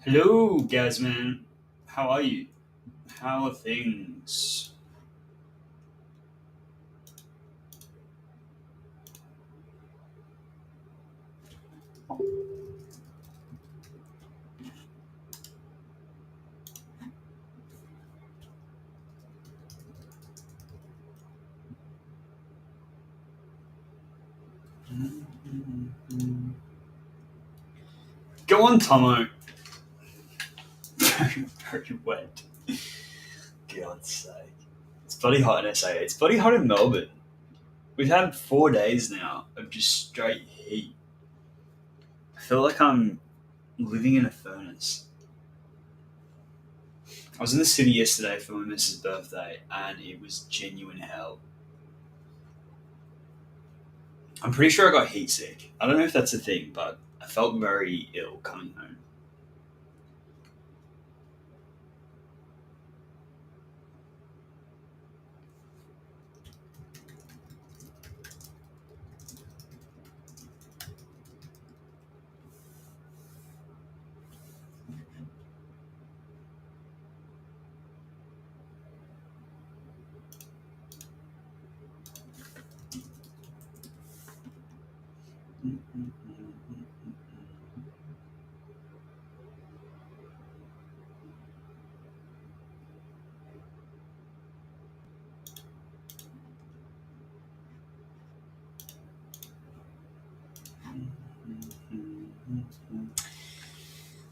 Hello, Gasman. How are you? How are things? Go on, Tomo. Very wet. God's sake. It's bloody hot in SA. It's bloody hot in Melbourne. We've had 4 days now of just straight heat. I feel like I'm living in a furnace. I was in the city yesterday for my missus' birthday and it was genuine hell. I'm pretty sure I got heat sick. I don't know if that's a thing, but I felt very ill coming home.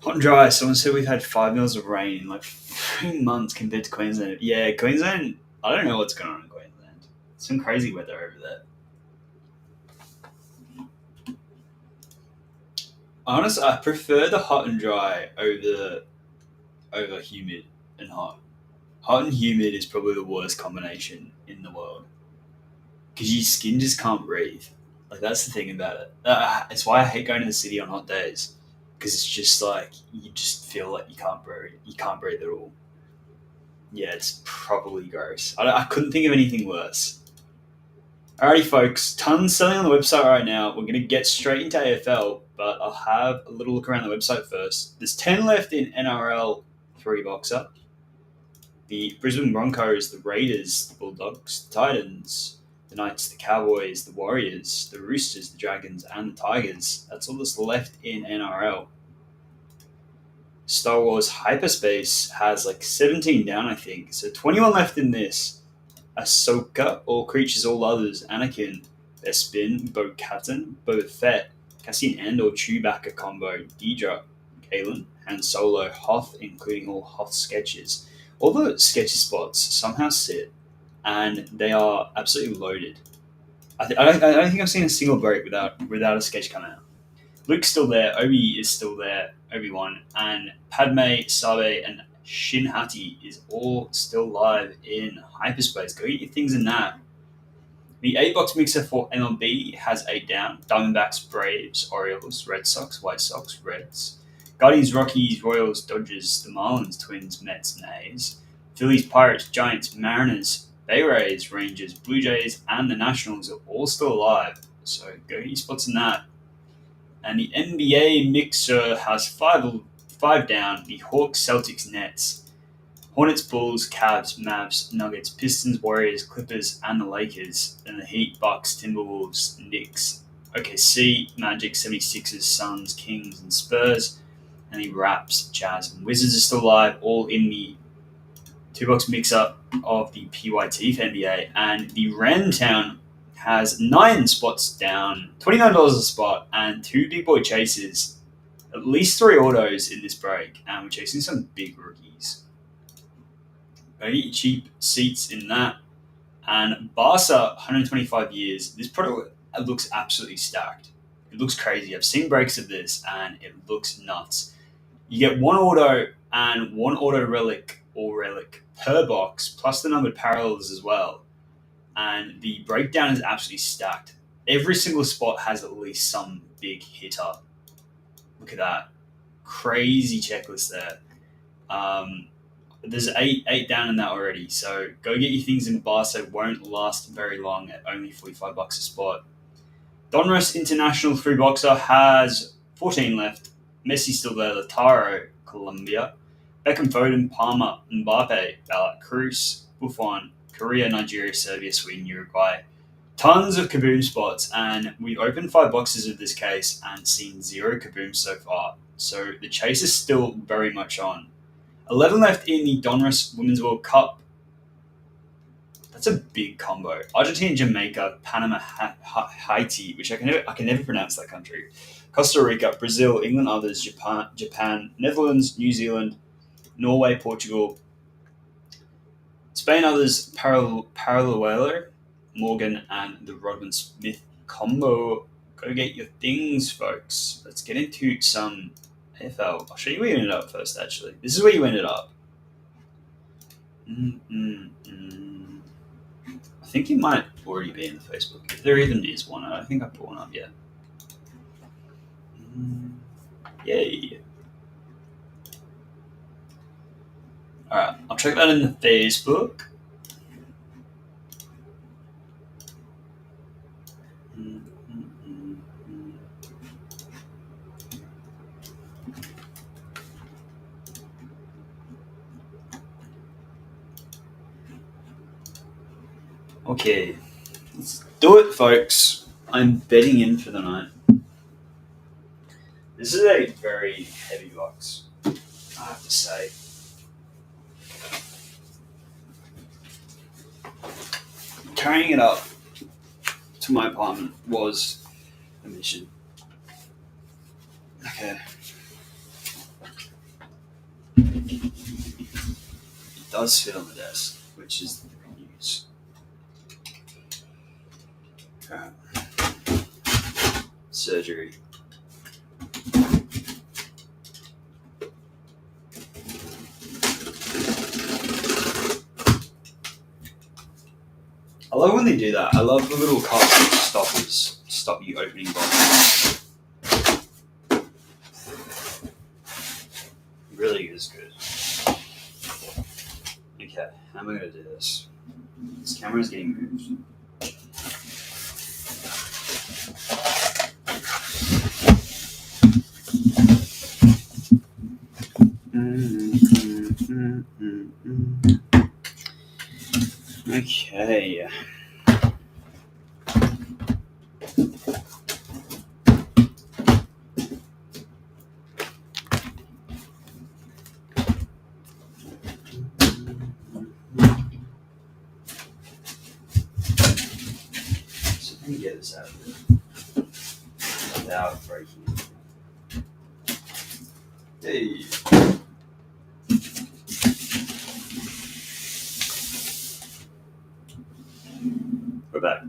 Hot and dry. Someone said we've had 5 mils of rain in like 3 months compared to Queensland. Yeah, Queensland. I don't know what's going on in Queensland. Some crazy weather over there. Honestly, I prefer the hot and dry over humid and hot. Hot and humid is probably the worst combination in the world because your skin just can't breathe. Like that's the thing about it. It's why I hate going to the city on hot days because it's just like you just feel like you can't breathe. You can't breathe at all. Yeah, it's probably gross. I couldn't think of anything worse. Alrighty, folks, tons selling on the website right now. We're going to get straight into AFL, but I'll have a little look around the website first. There's 10 left in NRL 3 boxer. The Brisbane Broncos, the Raiders, the Bulldogs, the Titans, the Knights, the Cowboys, the Warriors, the Roosters, the Dragons, and the Tigers. That's all that's left in NRL. Star Wars Hyperspace has like 17 down, I think. So 21 left in this. Ahsoka, All Creatures, All Others, Anakin, Bespin, Bo-Katan, Boba Fett, Cassian Andor, Chewbacca combo, Deidre, Kalen, Han Solo, Hoth, including all Hoth sketches. All the sketchy spots somehow sit, and they are absolutely loaded. I don't think I've seen a single break without a sketch come out. Luke's still there, Obi is still there, Obi-Wan, and Padme, Sabe, and Shin Hati is all still live in hyperspace. Go get your things in that. The 8 box mixer for MLB has 8 down. Diamondbacks, Braves, Orioles, Red Sox, White Sox, Reds. Guardians, Rockies, Royals, Dodgers, the Marlins, Twins, Mets, and A's. Phillies, Pirates, Giants, Mariners, Bay Rays, Rangers, Blue Jays, and the Nationals are all still alive. So go get your spots in that. And the NBA mixer has five down. The Hawks, Celtics, Nets, Hornets, Bulls, Cavs, Mavs, Nuggets, Pistons, Warriors, Clippers, and the Lakers. And the Heat, Bucks, Timberwolves, Knicks, OKC, Magic, 76ers, Suns, Kings, and Spurs. And the Raps, Jazz, and Wizards are still alive, all in the 2 box mix-up of the PYT for NBA. And the Random Town has 9 spots down, $29 a spot, and 2 big boy chases. At least 3 autos in this break, and we're chasing some big rookies. Very cheap seats in that. And Barca, 125 years. This product looks absolutely stacked. It looks crazy. I've seen breaks of this, and it looks nuts. You get 1 auto and 1 auto relic or relic per box, plus the numbered parallels as well. And the breakdown is absolutely stacked. Every single spot has at least some big hitter. Look at that. Crazy checklist there. There's eight down in that already. So go get your things in Barca. It won't last very long at only $45 a spot. Donruss International 3 boxer has 14 left. Messi still there. Lataro, Colombia. Beckham, Foden, Palmer, Mbappe, Ballack, Cruz, Buffon, Korea, Nigeria, Serbia, Sweden, Uruguay. Tons of kaboom spots, and we've opened 5 boxes of this case and seen 0 kaboom so far. So the chase is still very much on. 11 left in the Donruss Women's World Cup. That's a big combo. Argentina, Jamaica, Panama, Haiti, which I can never pronounce that country. Costa Rica, Brazil, England, others, Japan, Netherlands, New Zealand, Norway, Portugal, Spain, others, Paraluelo, Morgan, and the Rodman Smith combo. Go get your things, folks. Let's get into some AFL. I'll show you where you ended up first, actually. This is where you ended up. I think you might already be in the Facebook. If there even is one, I don't think I put one up yet. Yay. Alright, I'll check that in the Facebook. Okay, let's do it, folks. I'm betting in for the night. This is a very heavy box, I have to say. Carrying it up to my apartment was a mission. Okay. It does fit on the desk, which is the good news. Alright. Surgery. I love when they do that. I love the little cardboard stoppers stop you opening boxes. It really is good. Okay, how am I going to do this? This camera's getting moved. Okay. So let me get this out of here without breaking it. Hey. We're back.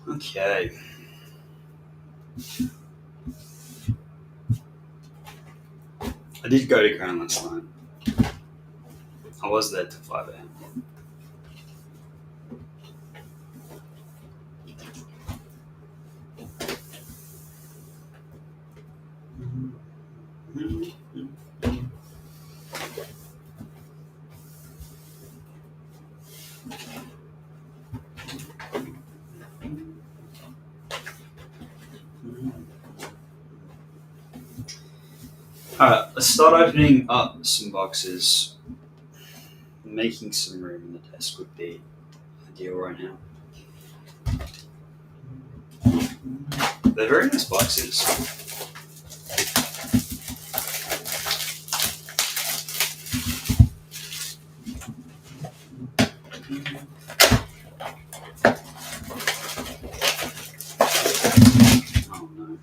Okay. I did go to Crown last night. I was there till 5 a.m. Alright, let's start opening up some boxes. Making some room in the desk would be ideal right now. They're very nice boxes. Oh no.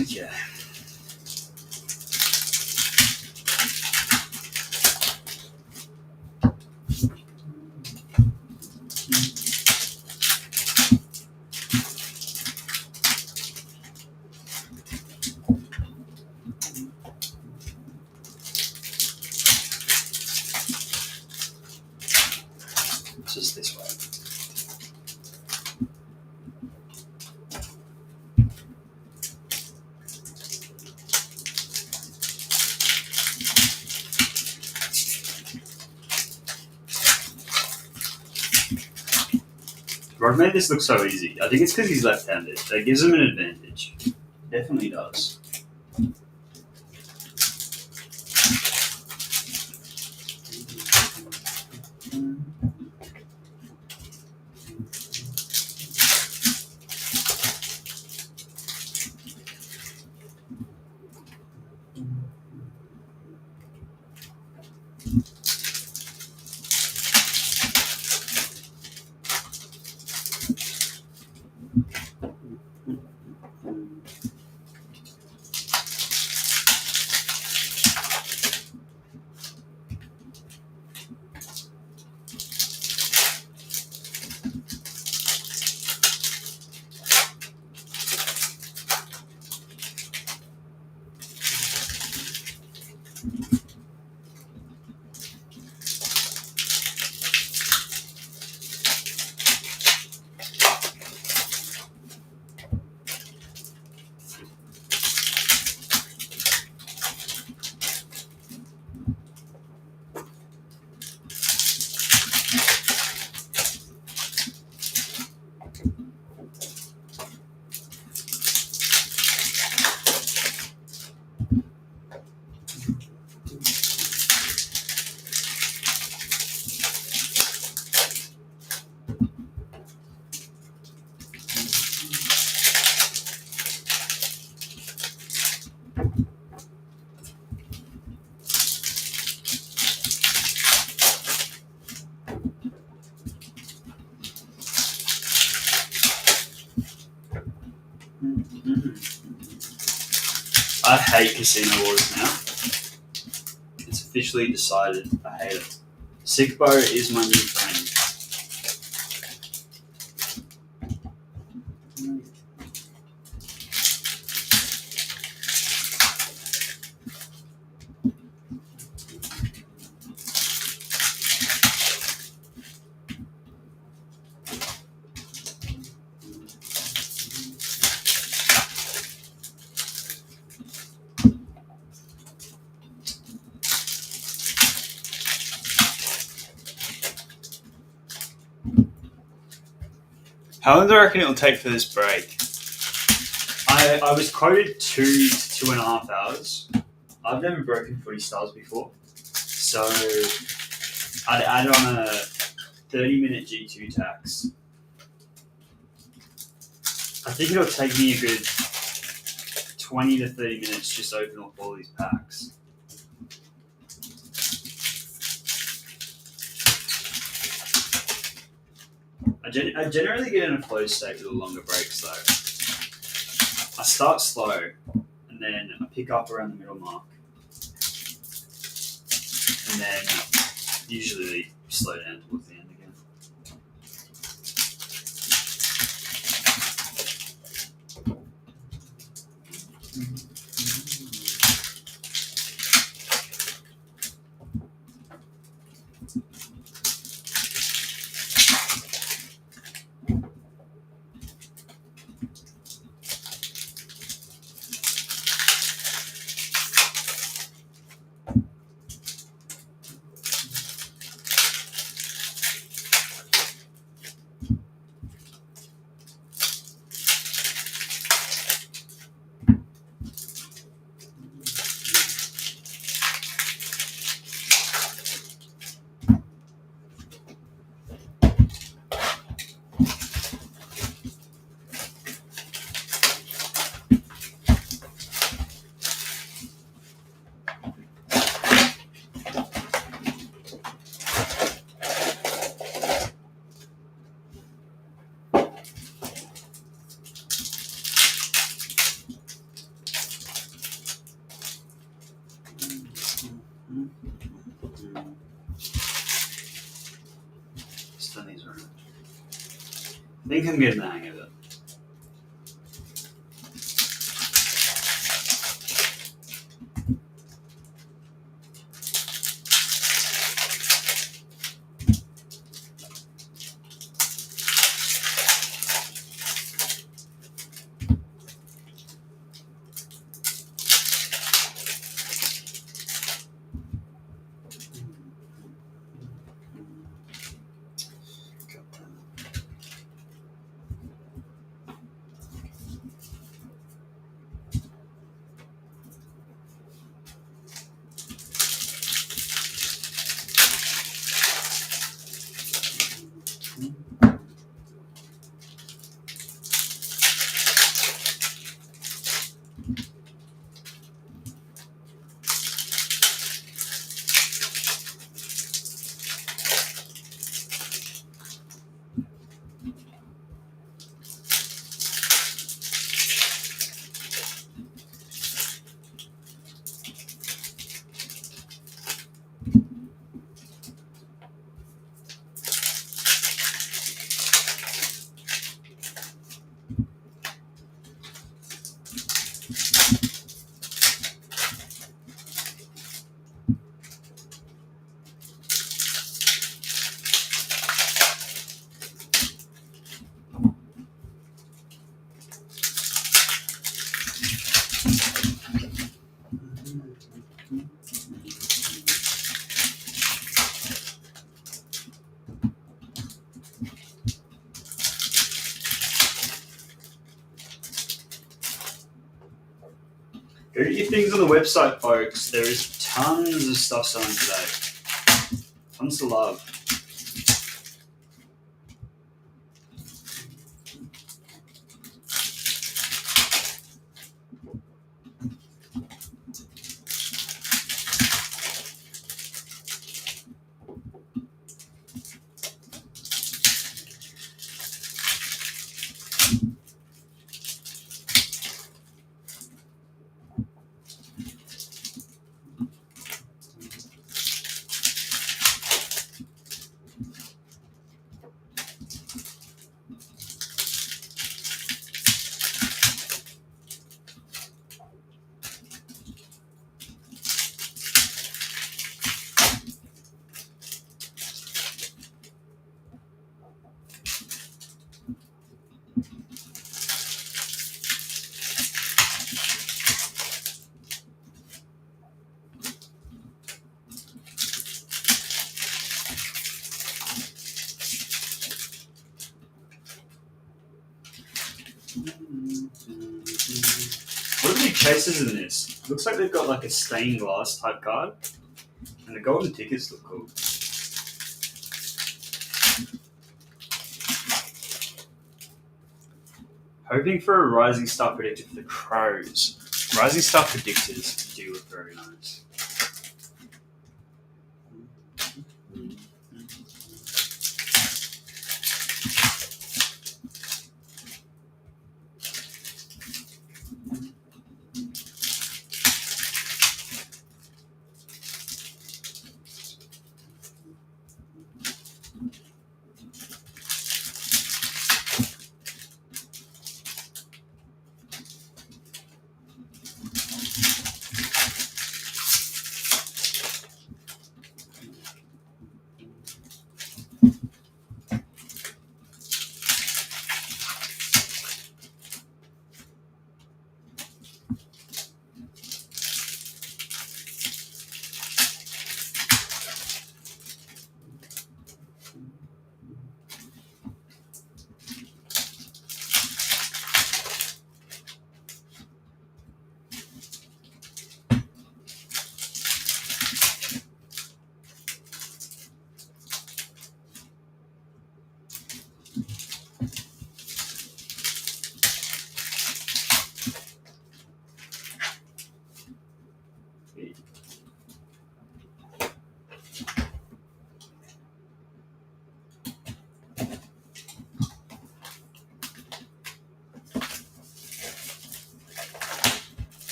Okay. bounces this way. Rod made this look so easy. I think it's because he's left-handed. That gives him an advantage. Definitely does. I hate casino wars now. It's officially decided. I hate it. Sickbo is my new friend. How long do I reckon it will take for this break? I was quoted 2 to 2.5 hours. I've never broken footy styles before. So I'd add on a 30-minute G2 tax. I think it'll take me a good 20 to 30 minutes just to open up all these packs. I generally get in a flow state with the longer breaks though. I start slow and then I pick up around the middle mark. And then usually slow down towards the end again. I think I'm getting the hang of it. Go get your things on the website, folks. There is tons of stuff selling today. Tons to love. What are the big chasers in this? Looks like they've got like a stained glass type card. And the golden tickets look cool. Hoping for a Rising Star predictor for the Crows. Rising Star predictors do look very nice.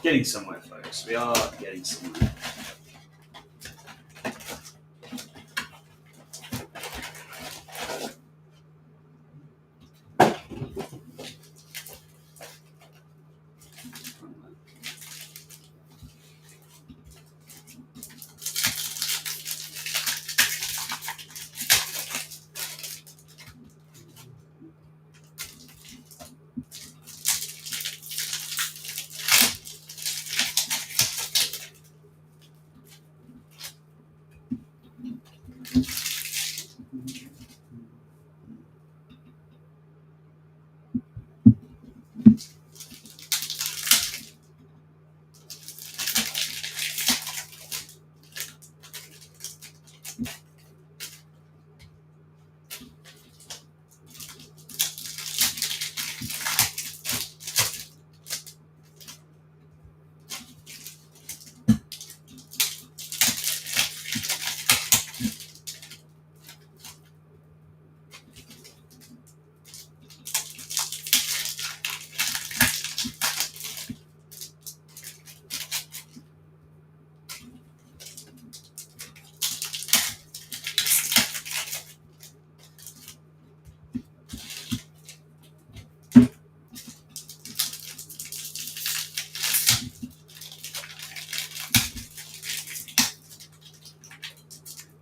Getting somewhere, folks. We are getting somewhere.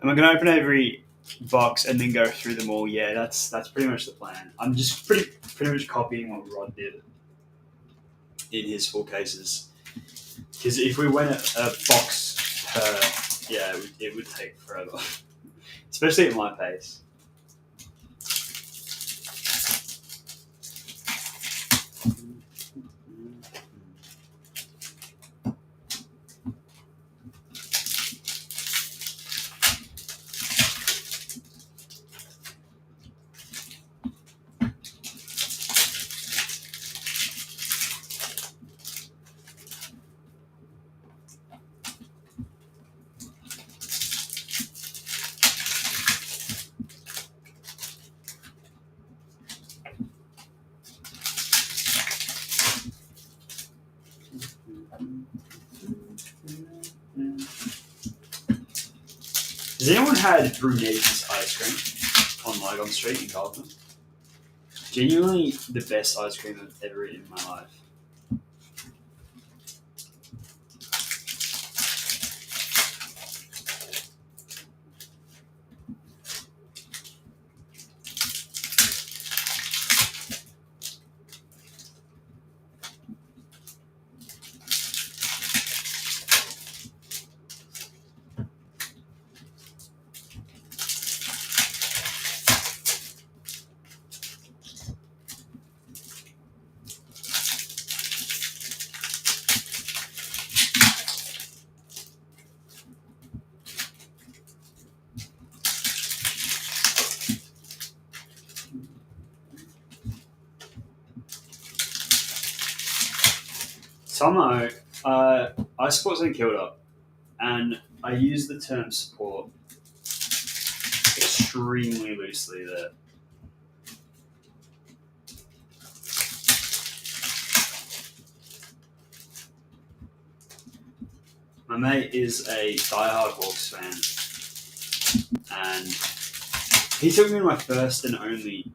Am I going to open every box and then go through them all? Yeah, that's pretty much the plan. I'm just pretty much copying what Rod did in his 4 cases. Because if we went a box per, yeah, it would take forever, especially at my pace. Has anyone had Brunetti's ice cream on Lygon Street in Carlton? Genuinely the best ice cream I've ever eaten in my life. Tomo, I support St Kilda, and I use the term support extremely loosely there. My mate is a diehard Hawks fan, and he took me to my first and only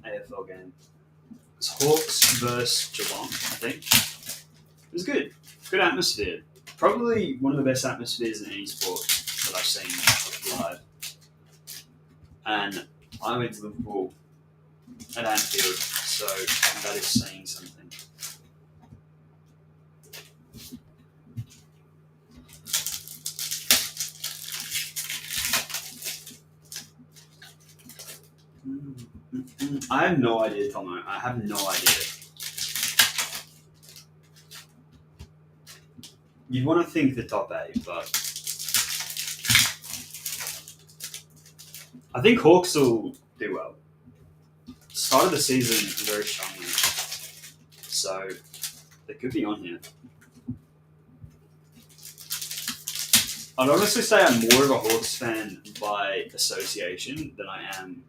AFL game. It was Hawks versus Geelong, I think. It was good. Good atmosphere. Probably one of the best atmospheres in any sport that I've seen live. And I went to Liverpool at Anfield, so that is saying something. I have no idea, Tomo. I have no idea. You'd want to think the top 8, but I think Hawks will do well. Started the season very strongly, so they could be on here. I'd honestly say I'm more of a Hawks fan by association than I am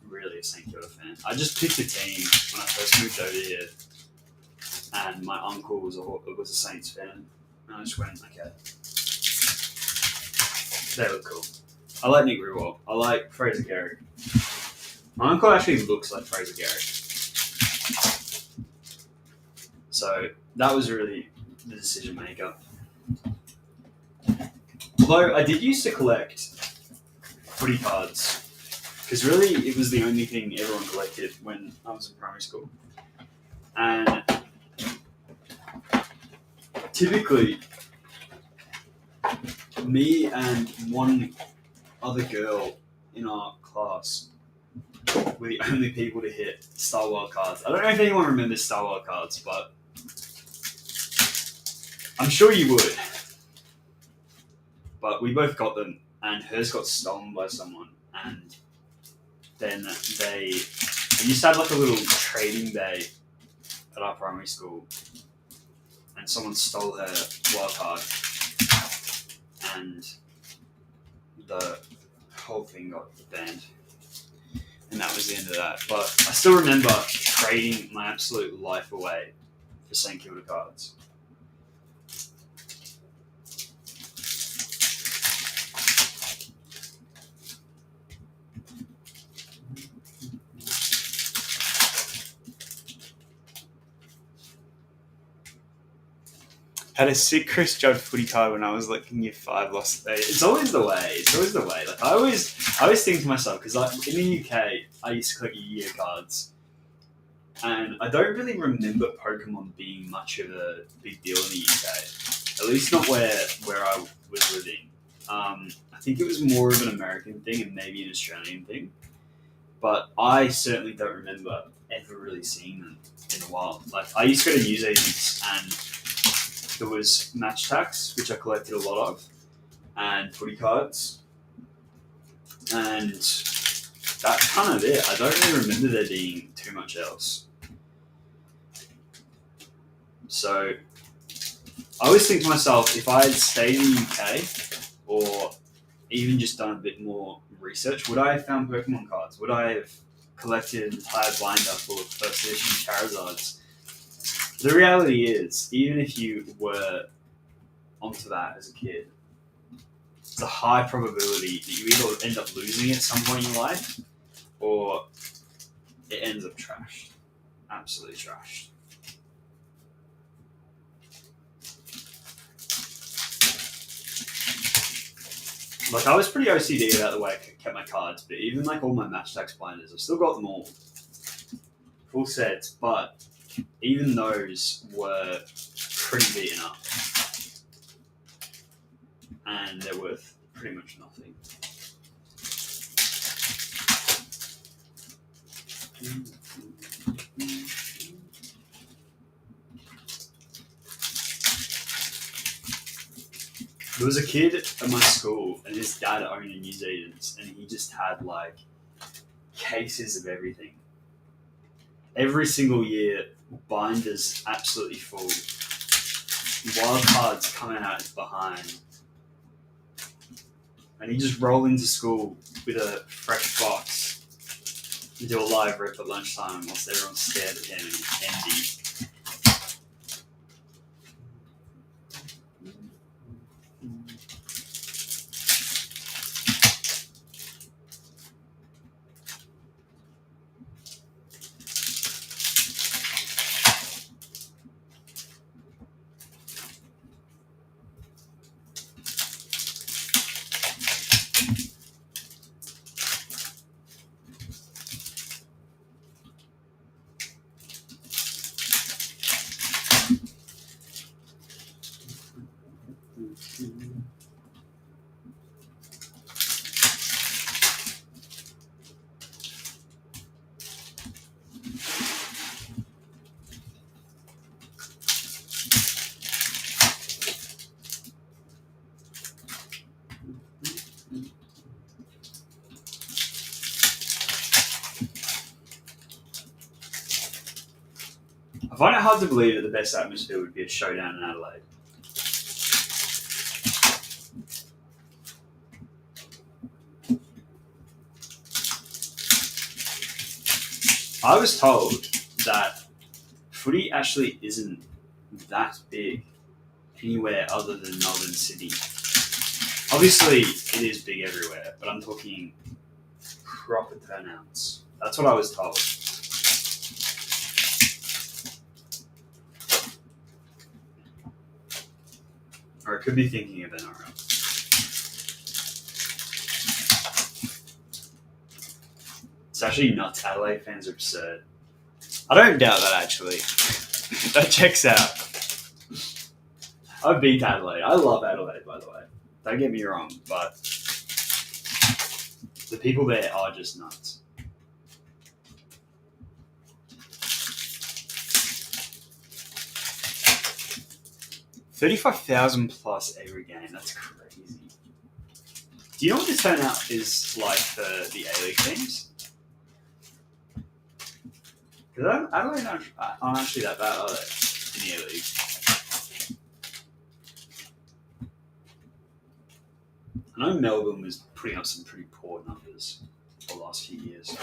really a St Kilda fan. I just picked a team when I first moved over here, and my uncle was a Saints fan, and I just went, okay, they look cool. I like Nick Riewoldt. I like Fraser Garrick. My uncle actually looks like Fraser Garrick. So that was really the decision maker. Although I did used to collect footy cards, because really it was the only thing everyone collected when I was in primary school. And typically, me and one other girl in our class were the only people to hit Star Wars cards. I don't know if anyone remembers Star Wars cards, but I'm sure you would. But we both got them, and hers got stolen by someone, and then we used to have like a little trading day at our primary school, and someone stole her wild card, and the whole thing got banned. And that was the end of that. But I still remember trading my absolute life away for St Kilda cards. Had a sick Chris Judd footy card when I was like in year 5, lost it. It's always the way. It's always the way. Like I always think to myself, because like in the UK, I used to collect year cards, and I don't really remember Pokemon being much of a big deal in the UK. At least not where I was living. I think it was more of an American thing and maybe an Australian thing. But I certainly don't remember ever really seeing them in the wild. Like I used to go to news agents, and there was match tax, which I collected a lot of, and footy cards, and that's kind of it. I don't really remember there being too much else. So I always think to myself, if I had stayed in the UK or even just done a bit more research, would I have found Pokemon cards? Would I have collected an entire binder full of first edition Charizards? The reality is, even if you were onto that as a kid, it's a high probability that you either end up losing it at some point in your life or it ends up trashed. Absolutely trashed. Like, I was pretty OCD about the way I kept my cards, but even like all my match tax binders, I've still got them all. Full sets, but even those were pretty beaten up. And they're worth pretty much nothing. There was a kid at my school, and his dad owned a newsagents, and he just had like cases of everything. Every single year, binders absolutely full. Wild cards coming out behind, and he just roll into school with a fresh box and do a live rip at lunchtime whilst everyone stared at him and he's empty. I find it hard to believe that the best atmosphere would be a showdown in Adelaide. I was told that footy actually isn't that big anywhere other than Melbourne City. Obviously, it is big everywhere, but I'm talking proper turnouts. That's what I was told. Or I could be thinking of NRL. It's actually nuts. Adelaide fans are absurd. I don't doubt that, actually. That checks out. I beat Adelaide. I love Adelaide, by the way. Don't get me wrong, but the people there are just nuts. $35,000 plus every game. That's crazy. Do you know what the turnout is like for the A-League teams? Because Adelaide aren't actually that bad, are they? In the A-League. I know Melbourne was putting up some pretty poor numbers the last few years.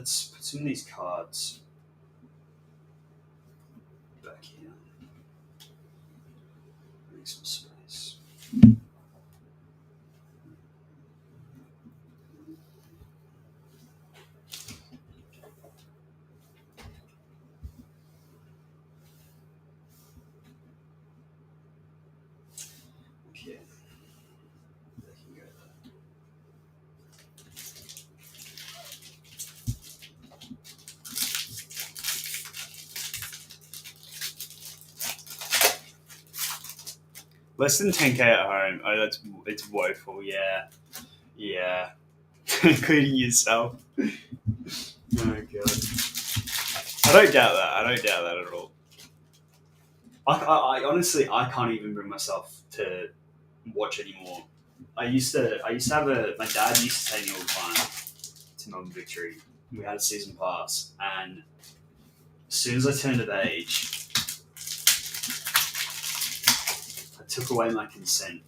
let's put some of these cards back here. Make some space. Okay. They can go there. Less than 10k at home. Oh, it's woeful. Yeah, including yourself. Oh god. I don't doubt that at all. I honestly I can't even bring myself to watch anymore. I used to have my dad used to take me all the time to Melbourne Victory. We had a season pass, and as soon as I turned of age, I took away my consent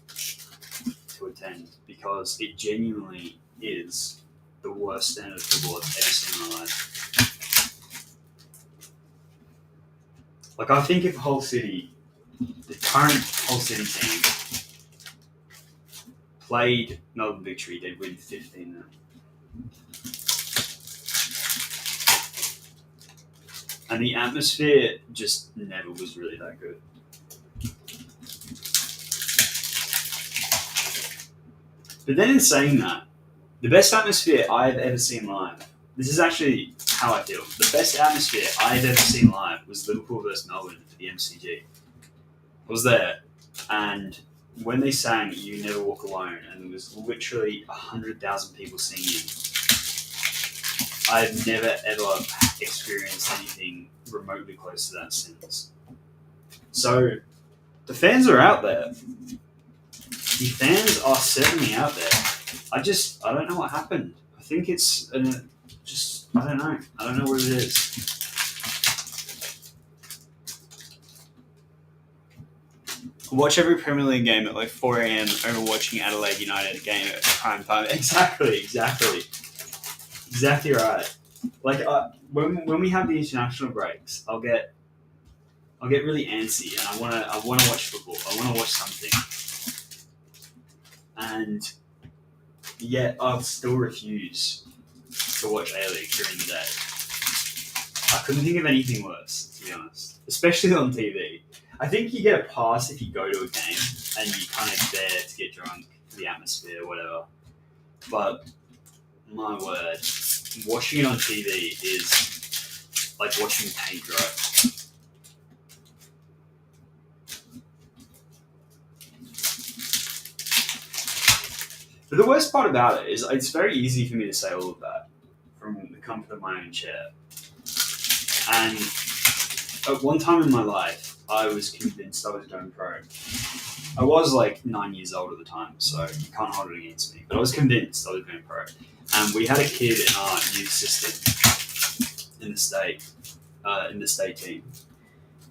to attend because it genuinely is the worst standard of football I've ever seen in my life. Like, I think if Hull City, the current Hull City team, played Melbourne Victory, they'd win 15 now. And the atmosphere just never was really that good. But then in saying that, the best atmosphere I've ever seen live, this is actually how I feel. The best atmosphere I've ever seen live was Liverpool versus Melbourne for the MCG. I was there, and when they sang "You Never Walk Alone," and there was literally 100,000 people singing, I've never ever experienced anything remotely close to that since. So the fans are out there. The fans are certainly out there. I don't know what happened. I think it's I don't know. I don't know what it is. Watch every Premier League game at like 4 a.m. over watching Adelaide United game at prime time. Exactly right. Like when we have the international breaks, I'll get really antsy, and I wanna watch football. I wanna watch something, and yet I'll still refuse to watch A-League during the day. I couldn't think of anything worse, to be honest, especially on TV. I think you get a pass if you go to a game and you kind of there to get drunk for the atmosphere or whatever. But my word, watching it on TV is like watching paint dry. But the worst part about it is it's very easy for me to say all of that from the comfort of my own chair. And at one time in my life, I was convinced I was going pro. I was like 9 years old at the time, so you can't hold it against me. But I was convinced I was going pro. And we had a kid in our youth system in the state team,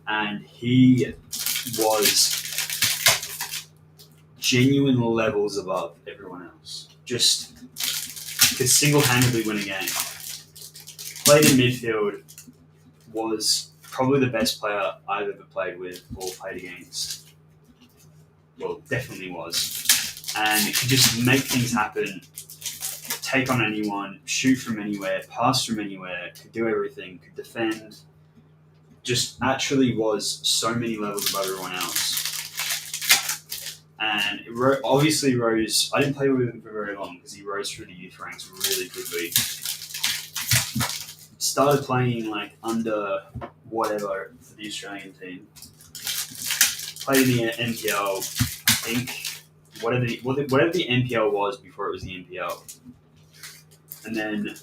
and he was genuine levels above everyone else. Just could single-handedly win a game. Played in midfield, was probably the best player I've ever played with or played against. Well, definitely was. And it could just make things happen, take on anyone, shoot from anywhere, pass from anywhere, could do everything, could defend. Just actually was so many levels above everyone else. And it obviously rose. I didn't play with him for very long because he rose through the youth ranks really quickly. Started playing like under whatever for the Australian team. Played in the NPL, I think, whatever the NPL was before it was the NPL, and then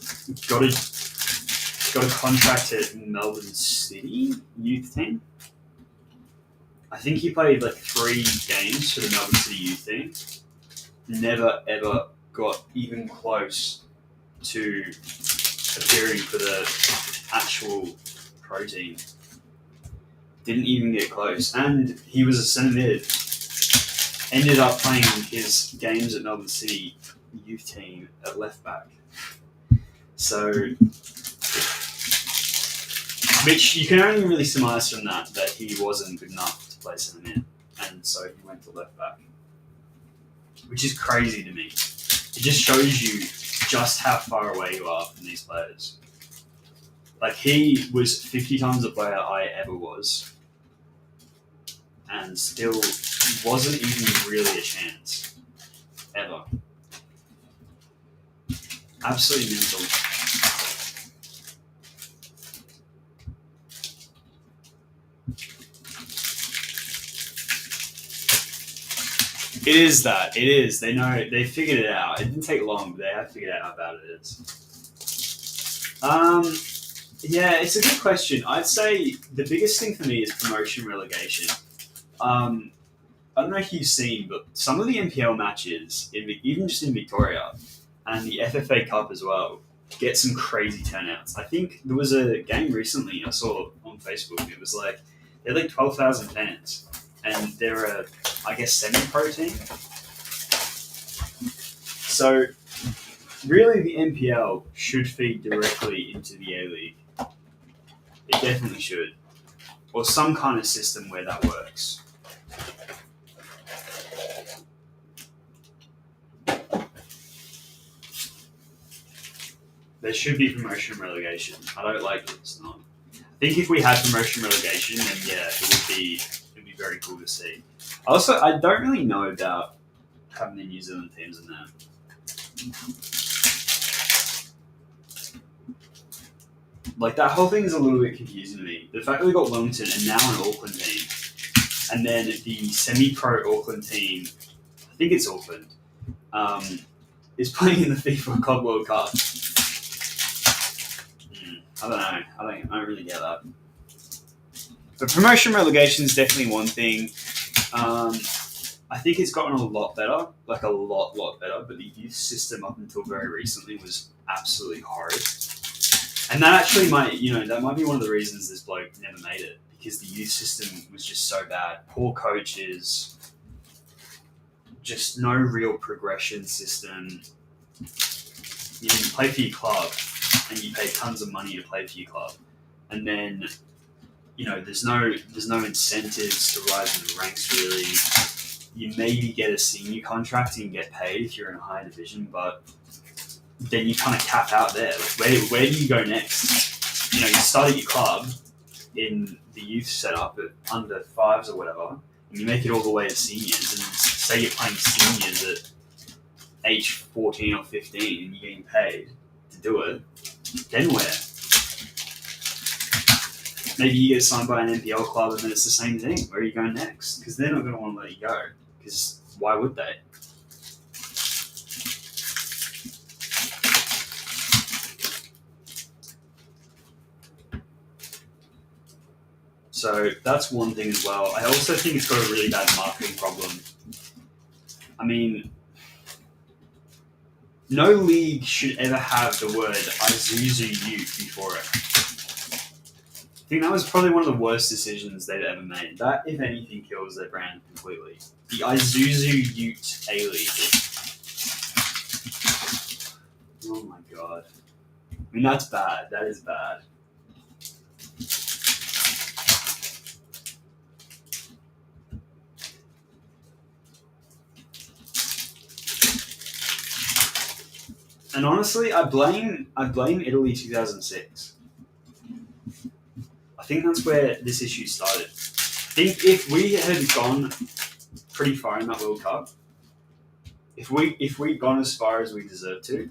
got a contract at Melbourne City youth team. I think he played like 3 games for the Melbourne City youth team. Never ever got even close to appearing for the actual pro team. Didn't even get close. And he was a centre mid. Ended up playing his games at Melbourne City youth team at left back. So Which you can only really surmise from that he wasn't good enough to play centre mid, and so he went to left back, which is crazy to me. It just shows you just how far away you are from these players. Like, he was 50 times the player I ever was, and still wasn't even really a chance. Ever. Absolutely mental. It is that. It is. They know. They figured it out. It didn't take long, but they have figured out how bad it is. Yeah, it's a good question. I'd say the biggest thing for me is promotion relegation. I don't know if you've seen, but some of the NPL matches, even just in Victoria, and the FFA Cup as well, get some crazy turnouts. I think there was a game recently I saw on Facebook. It was like, they had like 12,000 fans. And they're a, I guess, semi-pro team. So, really, the NPL should feed directly into the A-League. It definitely should. Or some kind of system where that works. There should be promotion and relegation. I don't like it. It's not. I think if we had promotion and relegation, then yeah, it would be very cool to see. Also, I don't really know about having the New Zealand teams in there. Like, that whole thing is a little bit confusing to me. The fact that we got Wellington and now an Auckland team, and then the semi-pro Auckland team, I think it's Auckland, is playing in the FIFA Club World Cup. I don't know. I don't really get that. But promotion relegation is definitely one thing. I think it's gotten a lot better, like a lot better. But the youth system up until very recently was absolutely horrid. And that actually that might be one of the reasons this bloke never made it, because the youth system was just so bad. Poor coaches, just no real progression system. You play for your club, and you pay tons of money to play for your club, and then there's no incentives to rise in the ranks, really. You maybe get a senior contract and get paid if you're in a higher division, but then you kind of cap out there. Like, where do you go next? You start at your club in the youth setup at under fives or whatever, and you make it all the way to seniors, and say you're playing seniors at age 14 or 15 and you're getting paid to do it, then where? Maybe you get signed by an NPL club and then it's the same thing. Where are you going next? Because they're not going to want to let you go. Because why would they? So that's one thing as well. I also think it's got a really bad marketing problem. I mean, no league should ever have the word Isuzu Ute before it. I think that was probably one of the worst decisions they've ever made. That, if anything, kills their brand completely. The Isuzu Ute A-League. Oh my god. I mean, that's bad. That is bad. And honestly, I blame Italy 2006. I think that's where this issue started. I think if we had gone pretty far in that World Cup, if we'd gone as far as we deserved to,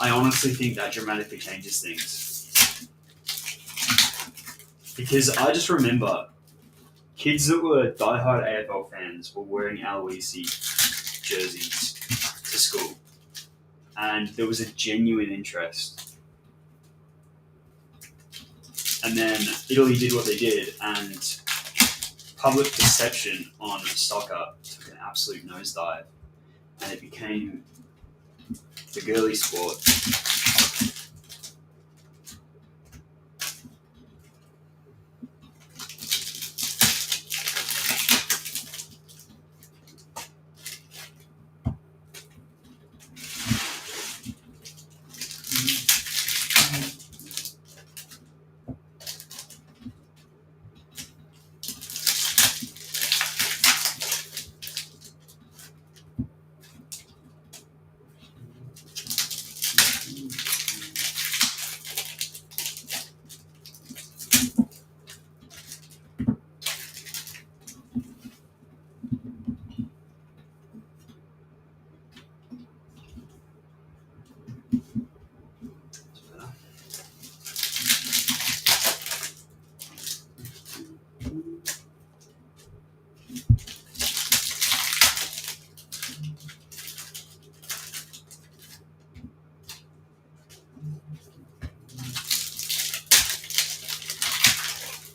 I honestly think that dramatically changes things. Because I just remember kids that were diehard AFL fans were wearing Aloisi jerseys to school, and there was a genuine interest. And then Italy did what they did, and public perception on soccer took an absolute nosedive, and it became the girly sport.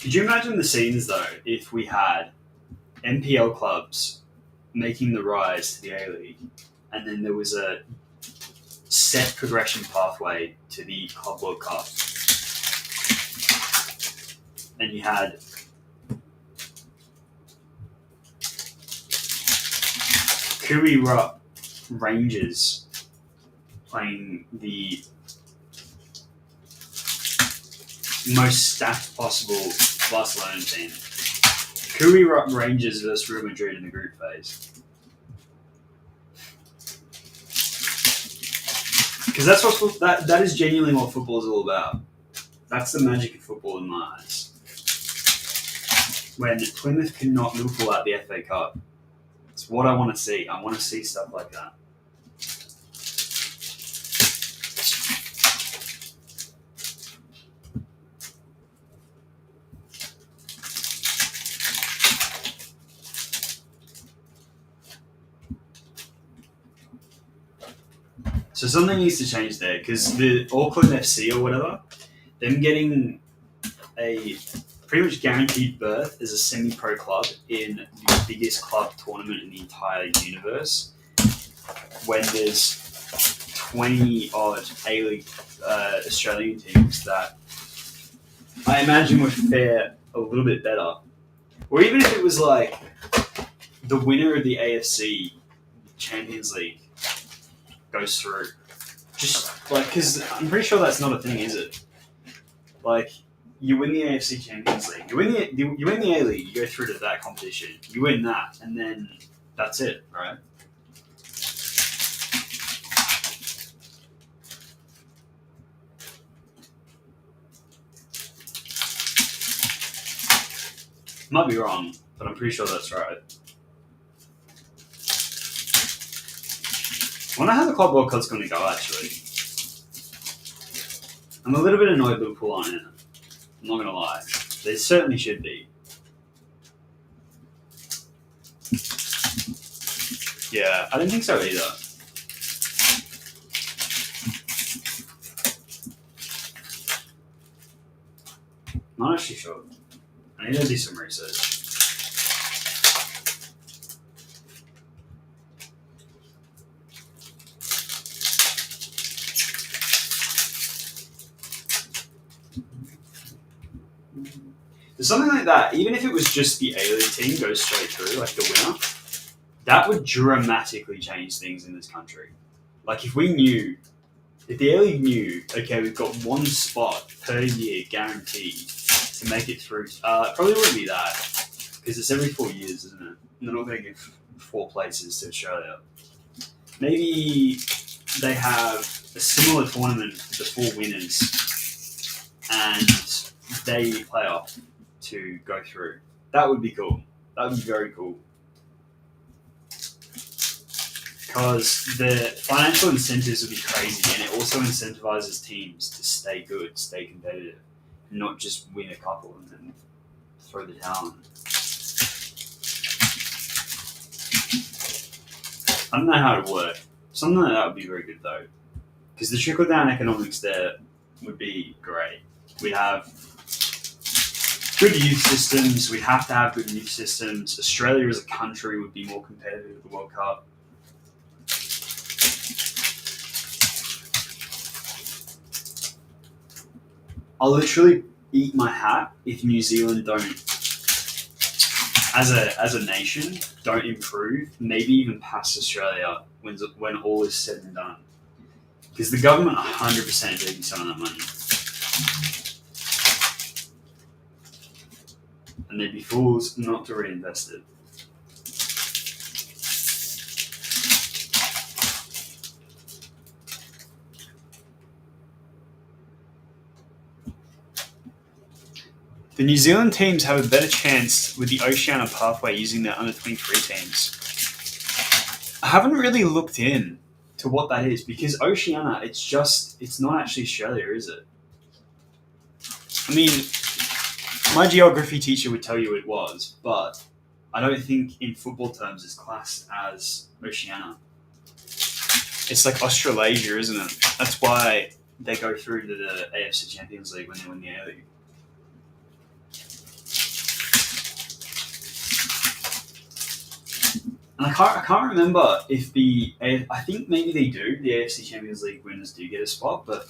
Could you imagine the scenes though if we had NPL clubs making the rise to the A League, and then there was a set progression pathway to the Club World Cup, and you had Kurirup Rangers playing the most stacked possible Barcelona team. Kurirup Rangers versus Real Madrid in the group phase. Because that's what that is genuinely what football is all about. That's the magic of football in my eyes. When Plymouth can knock Liverpool out the FA Cup. It's what I want to see. I want to see stuff like that. So something needs to change there, because the Auckland FC or whatever, them getting a pretty much guaranteed berth as a semi-pro club in the biggest club tournament in the entire universe, when there's 20-odd A-League Australian teams that I imagine would fare a little bit better. Or even if it was like the winner of the AFC Champions League goes through. Just like, because I'm pretty sure that's not a thing, is it? Like, you win the AFC Champions League, you win the A League, you go through to that competition, you win that, and then that's it, right? Might be wrong, but I'm pretty sure that's right. I wonder how the Club World Cup's going to go, actually. I'm a little bit annoyed Liverpool aren't in it. I'm not going to lie. They certainly should be. Yeah, I don't think so either. I'm not actually sure. I need to do some research. Something like that, even if it was just the A-League team goes straight through, like the winner, that would dramatically change things in this country. Like if the A-League knew, okay, we've got one spot per year guaranteed to make it through, probably wouldn't be that, because it's every 4 years, isn't it? And they're not going to give 4 places to Australia. Maybe they have a similar tournament for the 4 winners, and they play off to go through. That would be cool. That would be very cool. Because the financial incentives would be crazy, and it also incentivizes teams to stay good, stay competitive, and not just win a couple and then throw the towel in. I don't know how it would work. Something like that would be very good though. Because the trickle-down economics there would be great. We'd have good youth systems. We'd have to have good youth systems. Australia as a country would be more competitive at the World Cup. I'll literally eat my hat if New Zealand don't, as a nation, don't improve, maybe even pass Australia when all is said and done. Because the government 100% is taking some of that money. And they'd be fools not to reinvest it. The New Zealand teams have a better chance with the Oceania pathway using their under-23 teams. I haven't really looked in to what that is, because Oceania, it's not actually Australia, is it? I mean, my geography teacher would tell you it was, but I don't think in football terms it's classed as Oceania. It's like Australasia, isn't it? That's why they go through to the AFC Champions League when they win the A-League. And I can't remember if I think maybe they do. The AFC Champions League winners do get a spot, but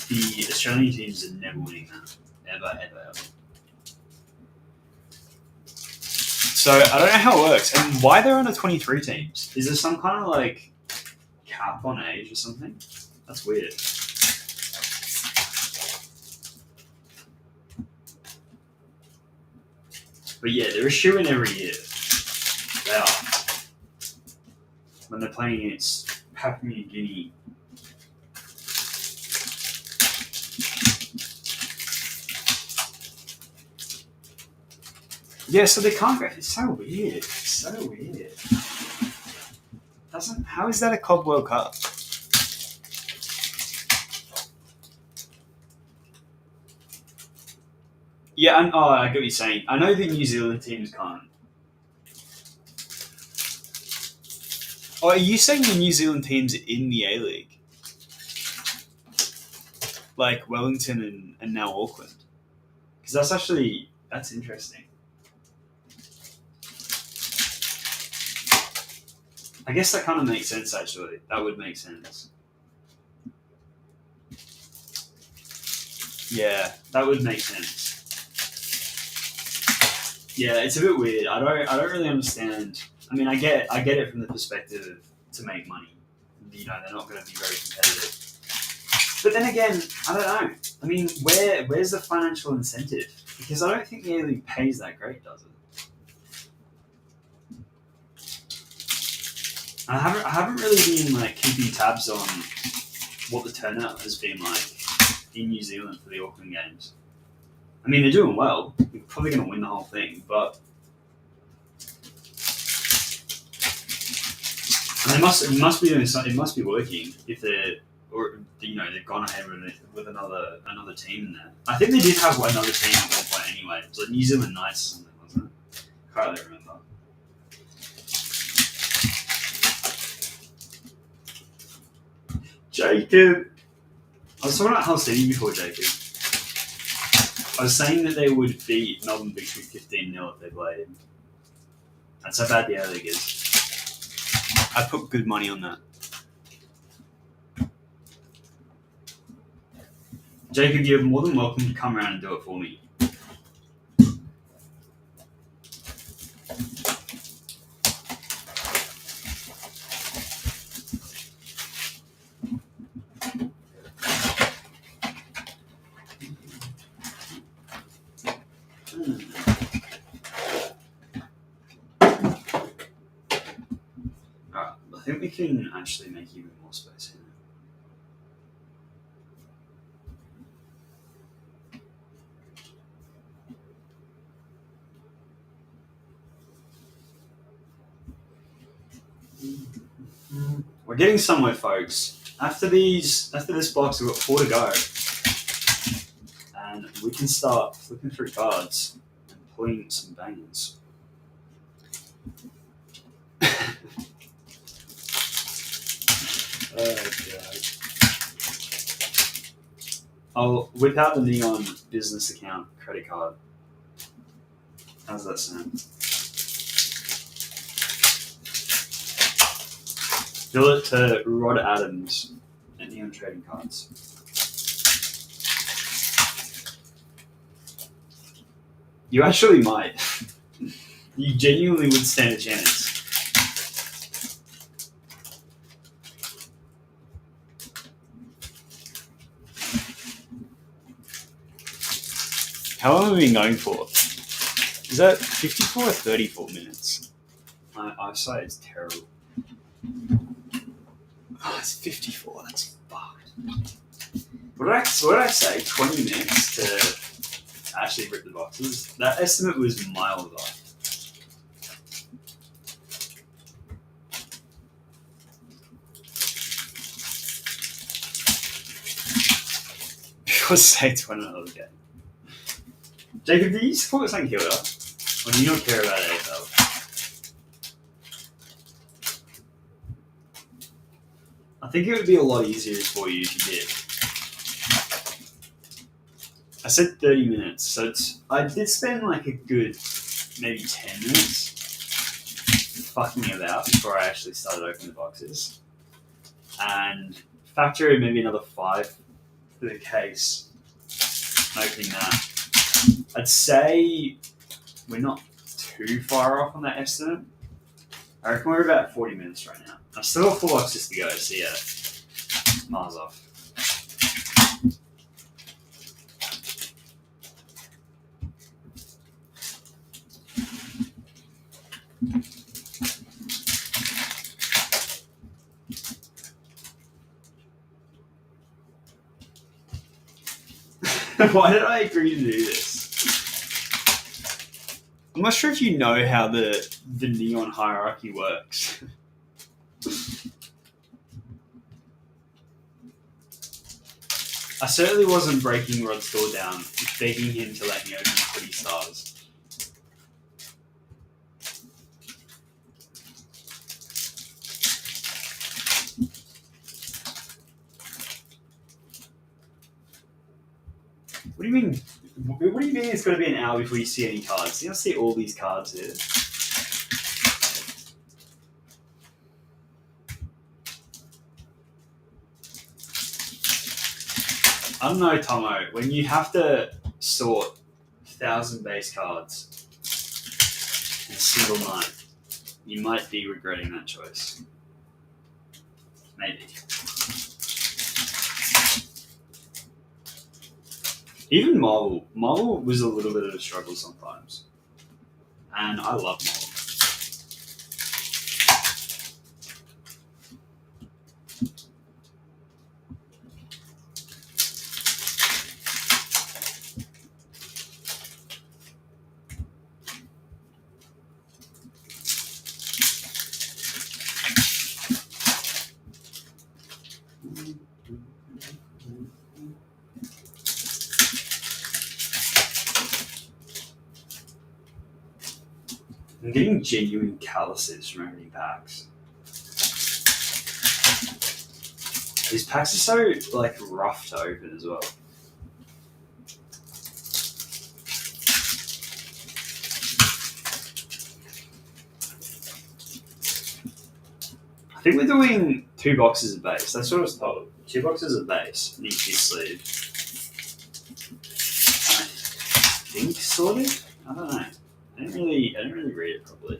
the Australian teams are never winning that. Ever. So I don't know how it works and why they're under 23 teams. Is there some kind of like cap on age or something? That's weird. But yeah, they're a shoe in every year. They are. When they're playing against Papua New Guinea. Yeah, so they can't go. It's so weird. How is that a Club World Cup? Yeah, I get what you're saying. I know the New Zealand teams can't. Oh, are you saying the New Zealand teams in the A-League? Like Wellington and now Auckland? Because that's interesting. I guess that kind of makes sense, actually. That would make sense. Yeah, that would make sense. Yeah, it's a bit weird. I don't really understand. I mean, I get it from the perspective of to make money. You know, they're not going to be very competitive. But then again, I don't know. I mean, where's the financial incentive? Because I don't think the A-League pays that great, does it? I haven't really been like keeping tabs on what the turnout has been like in New Zealand for the Auckland games. I mean, they're doing well. They're probably going to win the whole thing, but and they must be doing something. It must be working if they're they've gone ahead with another team in there. I think they did have another team at one point anyway. It was like New Zealand Knights or something, wasn't it? Can't really remember. Jacob. I was talking about Hull City before, Jacob. I was saying that they would beat Melbourne Victory 15-0 if they played. That's how bad the A-League is. I put good money on that. Jacob, you're more than welcome to come around and do it for me. Alright, I think we can actually make even more space here. We're getting somewhere, folks. After this box, we've got 4 to go. And we can start flipping through cards and pulling some bangers. Oh, God. I'll whip out the Neon business account credit card. How's that sound? Bill it to Rod Adams at Neon Trading Cards. You actually might. You genuinely would stand a chance. How long have we been going for? Is that 54 or 34 minutes? My eyesight is terrible. Oh, it's 54. That's fucked. What did I say? 20 minutes to actually rip the boxes? That estimate was miles off. Because say it's win another game. Jacob, do you support St Kilda? Or do you not care about AFL? I think it would be a lot easier for you if you did. I said 30 minutes, so I did spend like a good maybe 10 minutes fucking about before I actually started opening the boxes. And factor in maybe another 5 for the case. Opening that. I'd say we're not too far off on that estimate. I reckon we're about 40 minutes right now. I've still got 4 boxes to go, so yeah, miles off. Why did I agree to do this? I'm not sure if you know how the neon hierarchy works. I certainly wasn't breaking Rod's door down, begging him to let me open Footy Stars. What do you mean? What do you mean it's going to be an hour before you see any cards? You're going to see all these cards here. I don't know, Tomo. When you have to sort 1,000 base cards in a single night, you might be regretting that choice. Maybe. Even Marvel was a little bit of a struggle sometimes. And I love Marvel. I'm getting genuine calluses from opening packs. These packs are so rough to open as well. I think we're doing 2 boxes of base. That's what I was told. 2 boxes of base in each sleeve. I think sorted? I don't know. I didn't really read it properly.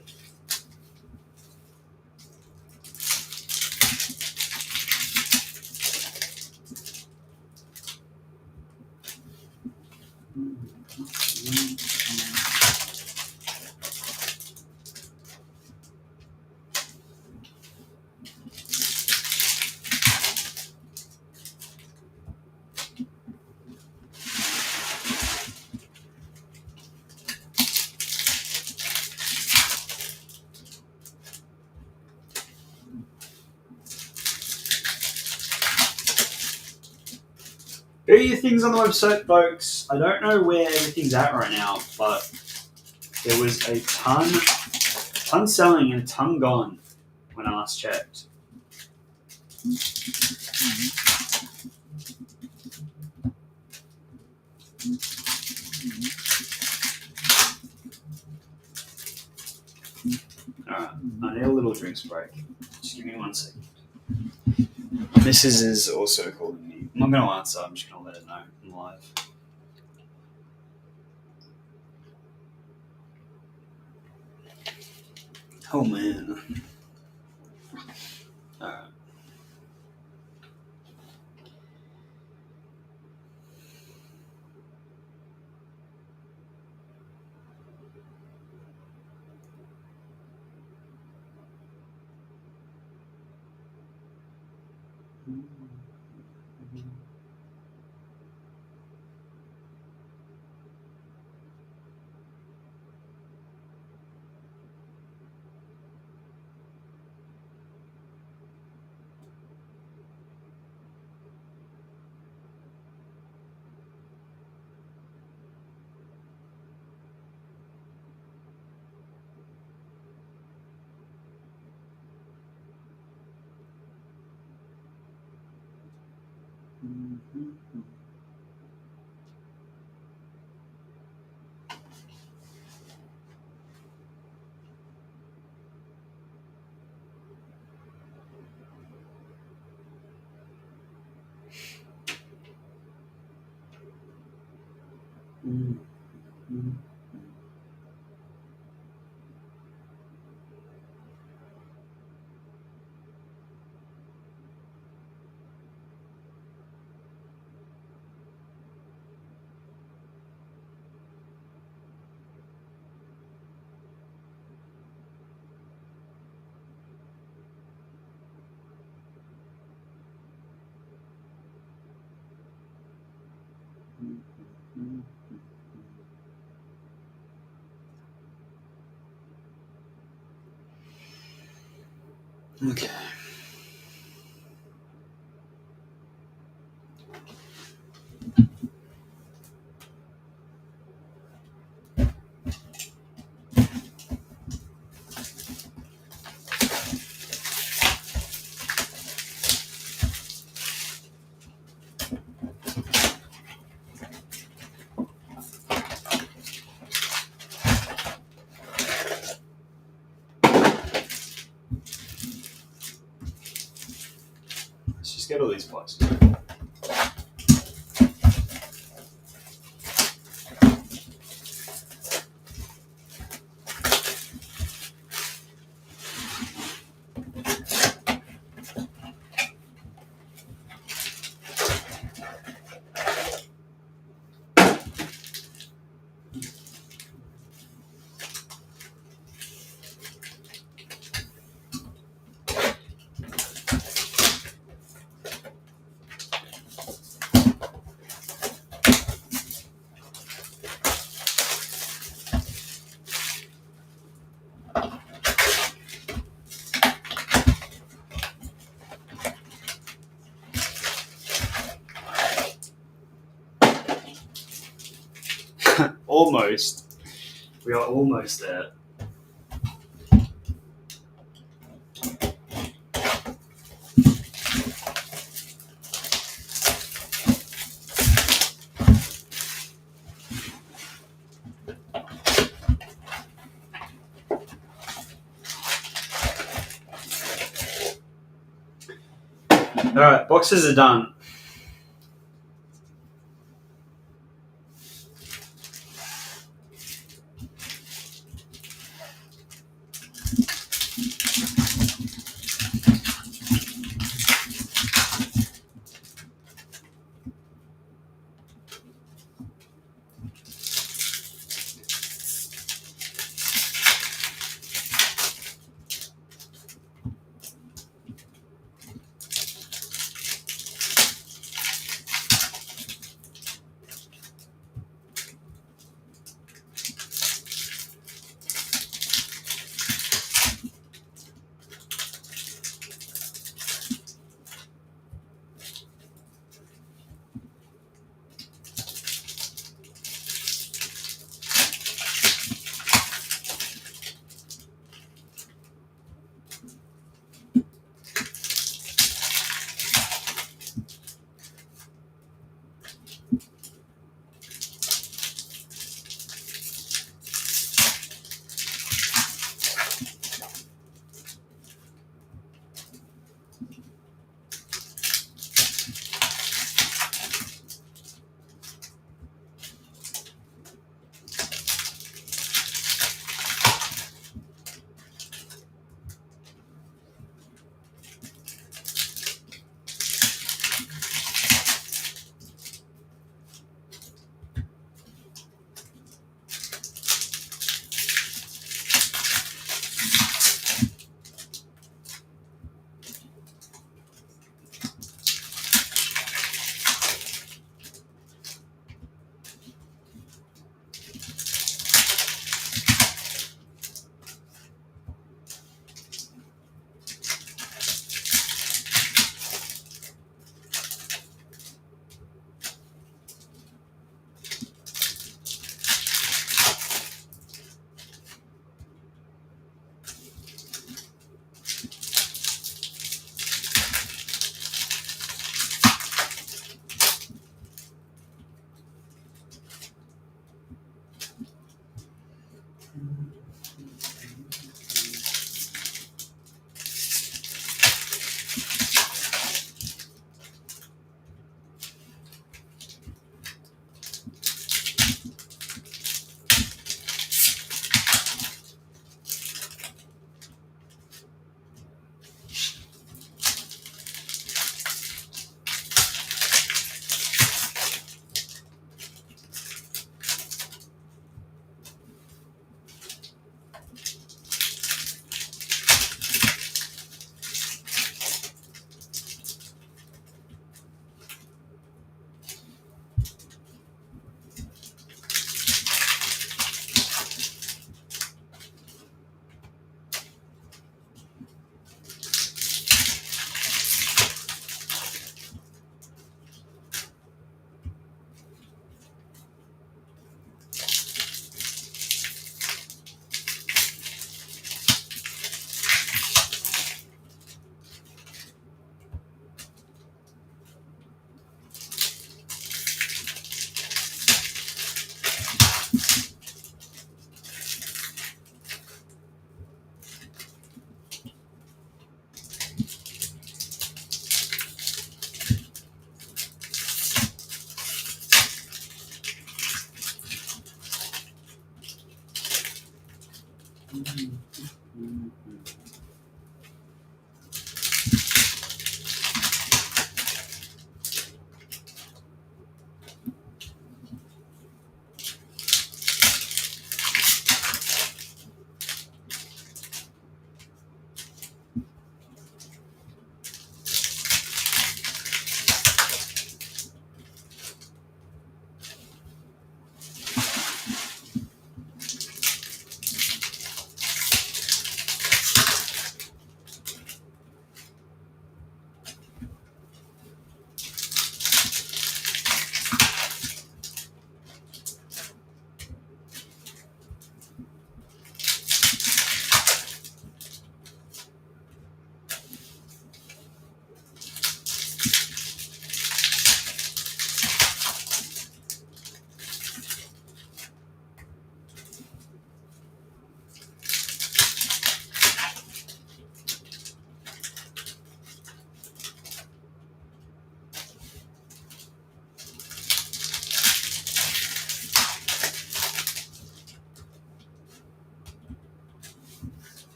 Go your things on the website, folks. I don't know where everything's at right now, but there was a ton selling and a ton gone when I last checked. Alright, I need a little drinks break. Just give me 1 second. Mrs. is also calling me. I'm not going to answer, I'm just going to let her know I'm live. Oh man. Alright. Okay. Let's just get all these boxes. Almost. We are almost there. Alright, boxes are done.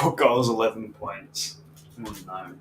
4 goals, 11 points. Oh no.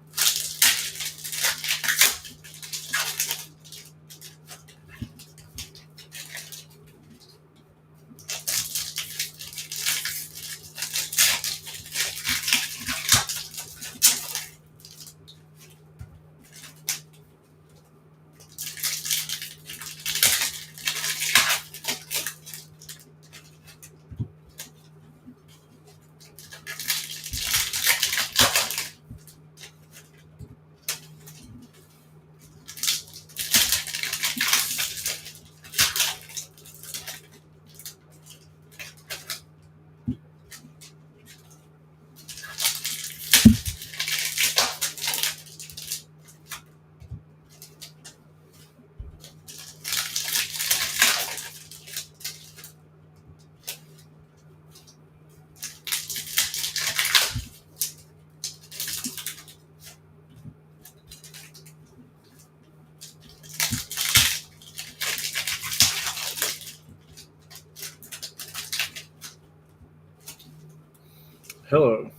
Hello.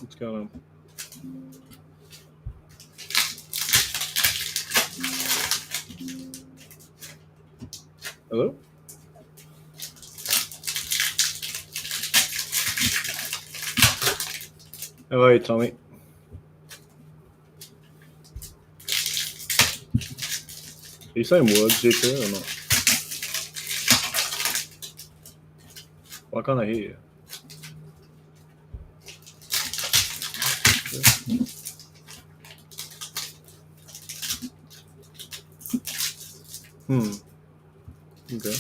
What's going on? Hello? How are you, Tommy? Are you saying words, G2, or not? Why can't I hear you? Okay.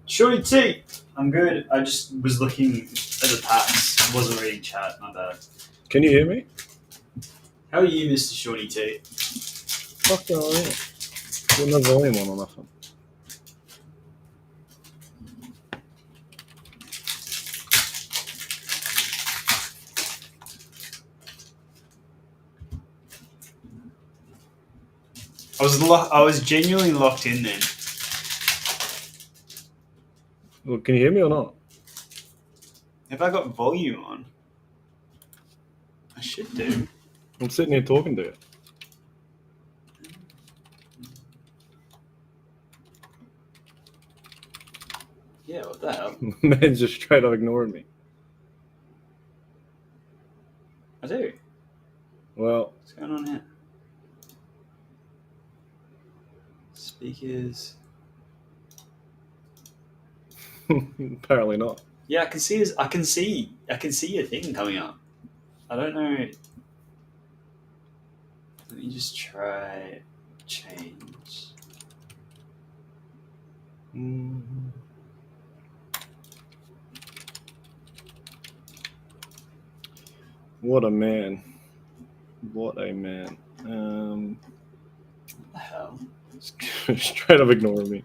Shorty T, I'm good. I just was looking at the packs. Wasn't reading chat. My bad. Can you hear me? How are you, Mr. Shorty T? Fucking alright. Got no volume on or nothing. I was genuinely locked in then. Well, can you hear me or not? Have I got volume on? I should do. I'm sitting here talking to you. Yeah, what the hell? Man's just straight up ignoring me. I do. Well, What's going on here? Speakers. apparently not. Yeah, I can see his. I can see your thing coming up. I don't know. Let me just try change. What a man. What a man. What the hell? Straight up ignoring me.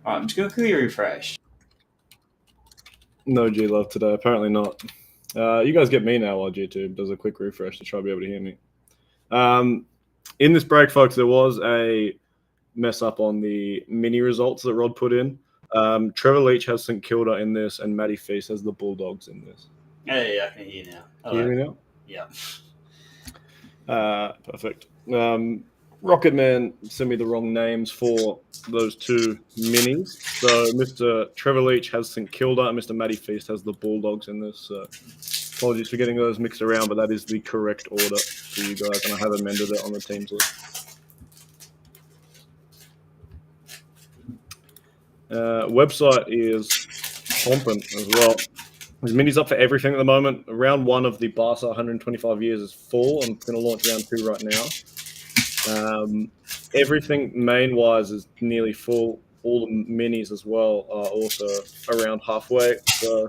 Alright, I'm just gonna quickly refresh. No G-Love today, apparently not. You guys get me now while G2 does a quick refresh to try to be able to hear me. In this break, folks, there was a mess up on the mini results that Rod put in. Trevor Leach has St Kilda in this, and Matty Feast has the Bulldogs in this. Yeah, I can hear you now. Can you hear me now? Yeah. Perfect. Rocket Man sent me the wrong names for those two minis. So Mr. Trevor Leach has St Kilda, and Mr. Matty Feast has the Bulldogs in this. Apologies for getting those mixed around, but that is the correct order for you guys, and I have amended it on the teams list. Website is pumping as well. There's minis up for everything at the moment. Round 1 of the Barca 125 years is full. I'm going to launch round 2 right now. Everything main-wise is nearly full. All the minis as well are also around halfway. So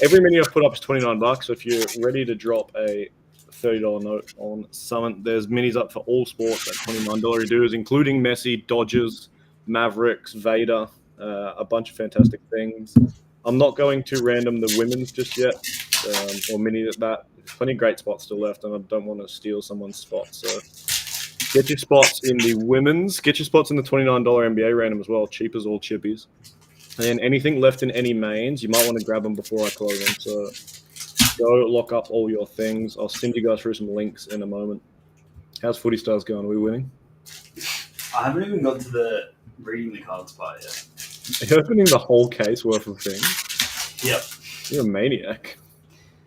Every mini I've put up is $29. So if you're ready to drop a $30 note on Summon, there's minis up for all sports at $29 dues, including Messi, Dodgers, Mavericks, Vader, a bunch of fantastic things. I'm not going to random the women's just yet, or mini that. There's plenty of great spots still left, and I don't want to steal someone's spot. So get your spots in the women's. Get your spots in the $29 NBA random as well. Cheap as all chippies. And anything left in any mains, you might want to grab them before I close them. So go lock up all your things. I'll send you guys through some links in a moment. How's Footy Stars going? Are we winning? I haven't even got to the reading the cards part yet. Are you opening the whole case worth of things? Yep. You're a maniac.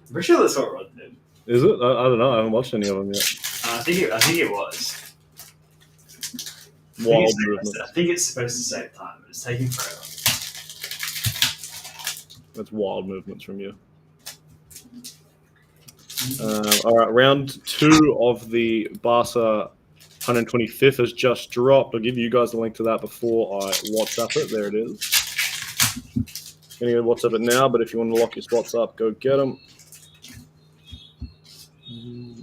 I'm pretty sure that's what Rod did. Is it? I don't know. I haven't watched any of them yet. I think it was. Wild movement. I think it's supposed to save time, but it's taking forever. That's wild movements from you. All right, round 2 of the Barca 125th has just dropped. I'll give you guys a link to that before I WhatsApp it. There it is. I'm going to WhatsApp it now, but if you want to lock your spots up, go get them.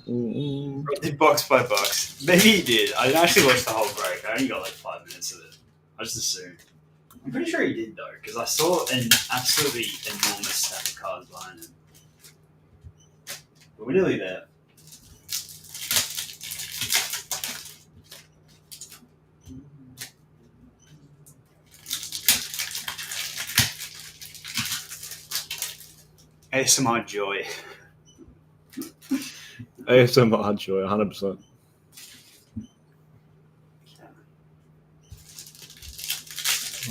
Rod did box by box. Maybe he did. I didn't actually watch the whole break. I only got like 5 minutes of it. I just assumed. I'm pretty sure he did though, because I saw an absolutely enormous stack of cards behind him. But we're nearly there. ASMR joy. ASMR joy, 100%.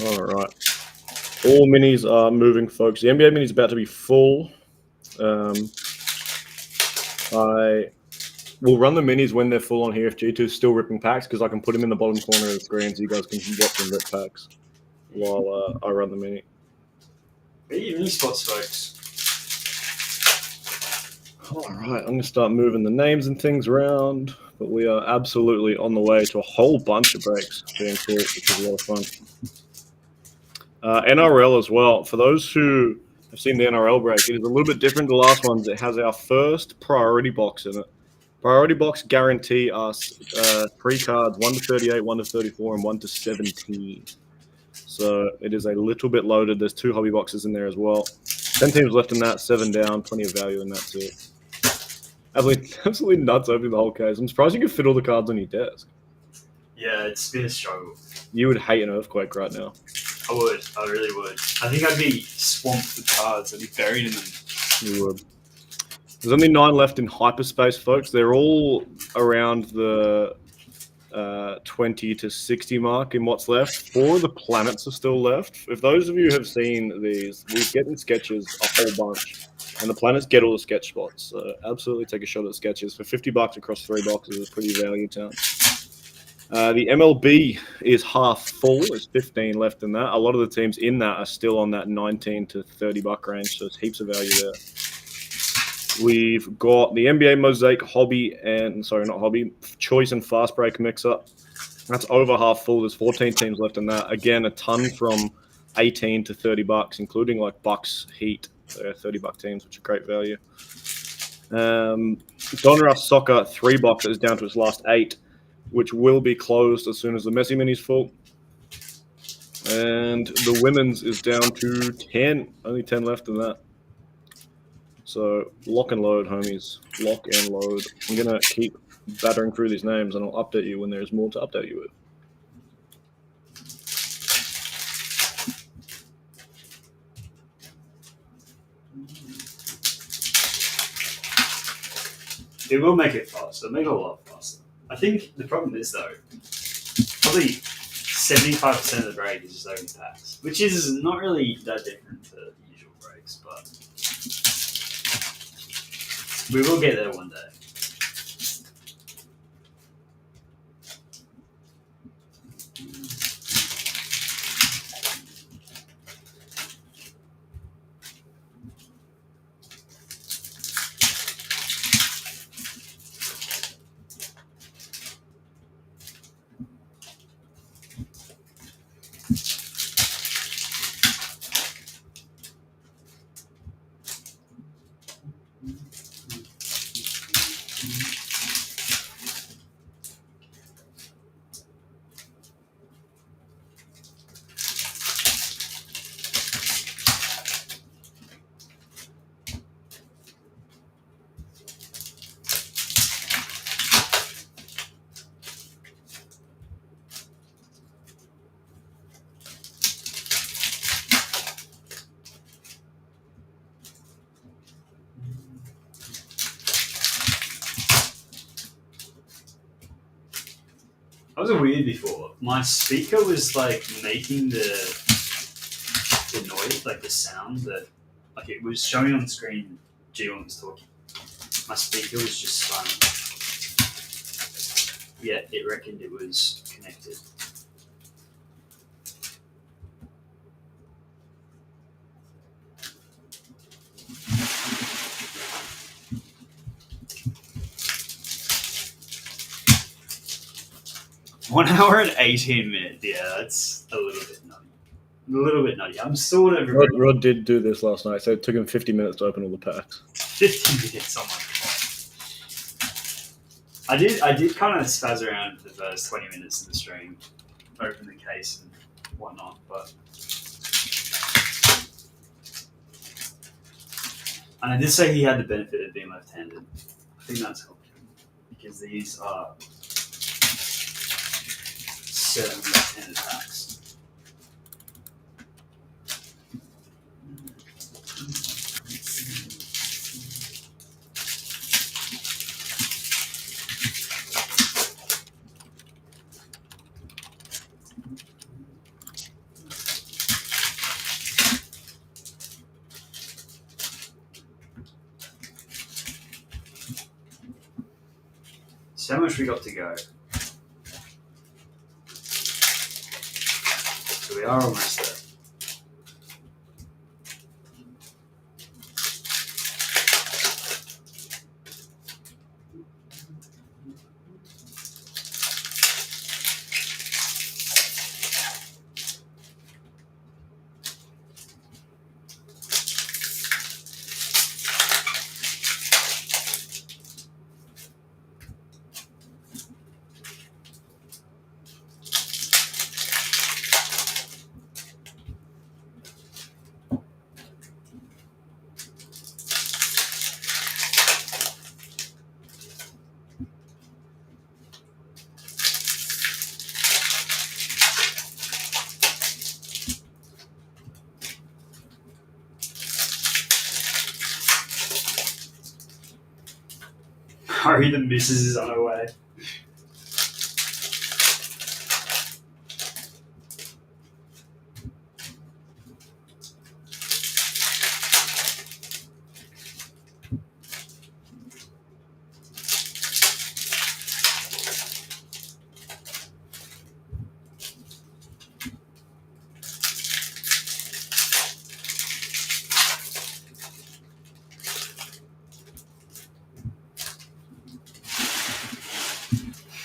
All right. All minis are moving, folks. The NBA mini is about to be full. I will run the minis when they're full on here if G2 is still ripping packs, because I can put them in the bottom corner of the screen so you guys can watch them rip packs while I run the mini. Get your mini spots, folks. All right, I'm going to start moving the names and things around, but we are absolutely on the way to a whole bunch of breaks being through, which is a lot of fun. NRL as well. For those who have seen the NRL break, it is a little bit different to the last ones. It has our first priority box in it. Priority box guarantee us 3 cards, 1 to 38, 1 to 34, and 1 to 17. So it is a little bit loaded. There's 2 hobby boxes in there as well. 10 teams left in that, 7 down, plenty of value in that too. Absolutely nuts opening the whole case. I'm surprised you could fit all the cards on your desk. Yeah, it's been a struggle. You would hate an earthquake right now. I would. I really would. I think I'd be swamped with cards. I'd be buried in them. You would. There's only 9 left in hyperspace, folks. They're all around the 20 to 60 mark in what's left. 4 of the planets are still left. If those of you have seen these, we get in sketches a whole bunch. And the planets get all the sketch spots. So absolutely take a shot at sketches. For $50 across 3 boxes is pretty value town. The MLB is half full. There's 15 left in that. A lot of the teams in that are still on that 19 to $30 range, so there's heaps of value there. We've got the NBA Mosaic Hobby and, sorry, not Hobby, Choice and Fast Break mix-up. That's over half full. There's 14 teams left in that. Again, a ton from 18 to $30, including like Bucks, Heat. They're $30 teams, which are great value. Donruss Soccer 3 box is down to its last 8, which will be closed as soon as the Messi mini's full. And the women's is down to 10. Only 10 left in that. So lock and load, homies. Lock and load. I'm going to keep battering through these names, and I'll update you when there's more to update you with. It will make it faster. It'll make it a lot faster. I think the problem is, though, probably 75% of the break is just open packs, which is not really that different to the usual breaks, but we will get there one day. was weird before. My speaker was like making the noise, like the sound that, like it was showing on the screen. G1 was talking. My speaker was just silent. Yeah, it reckoned it was connected. One hour and 18 minutes. Yeah, that's a little bit nutty. A little bit nutty. I'm sort of Rod did do this last night, so it took him 50 minutes to open all the packs. 50 minutes. Oh my god. I did kind of spaz around for the first 20 minutes of the stream, open the case and whatnot, but. And I did say he had the benefit of being left-handed. I think that's helped him because these are 7 left-handed packs. So how much we got to go? So we are almost there. Hurry, the missus is on her way.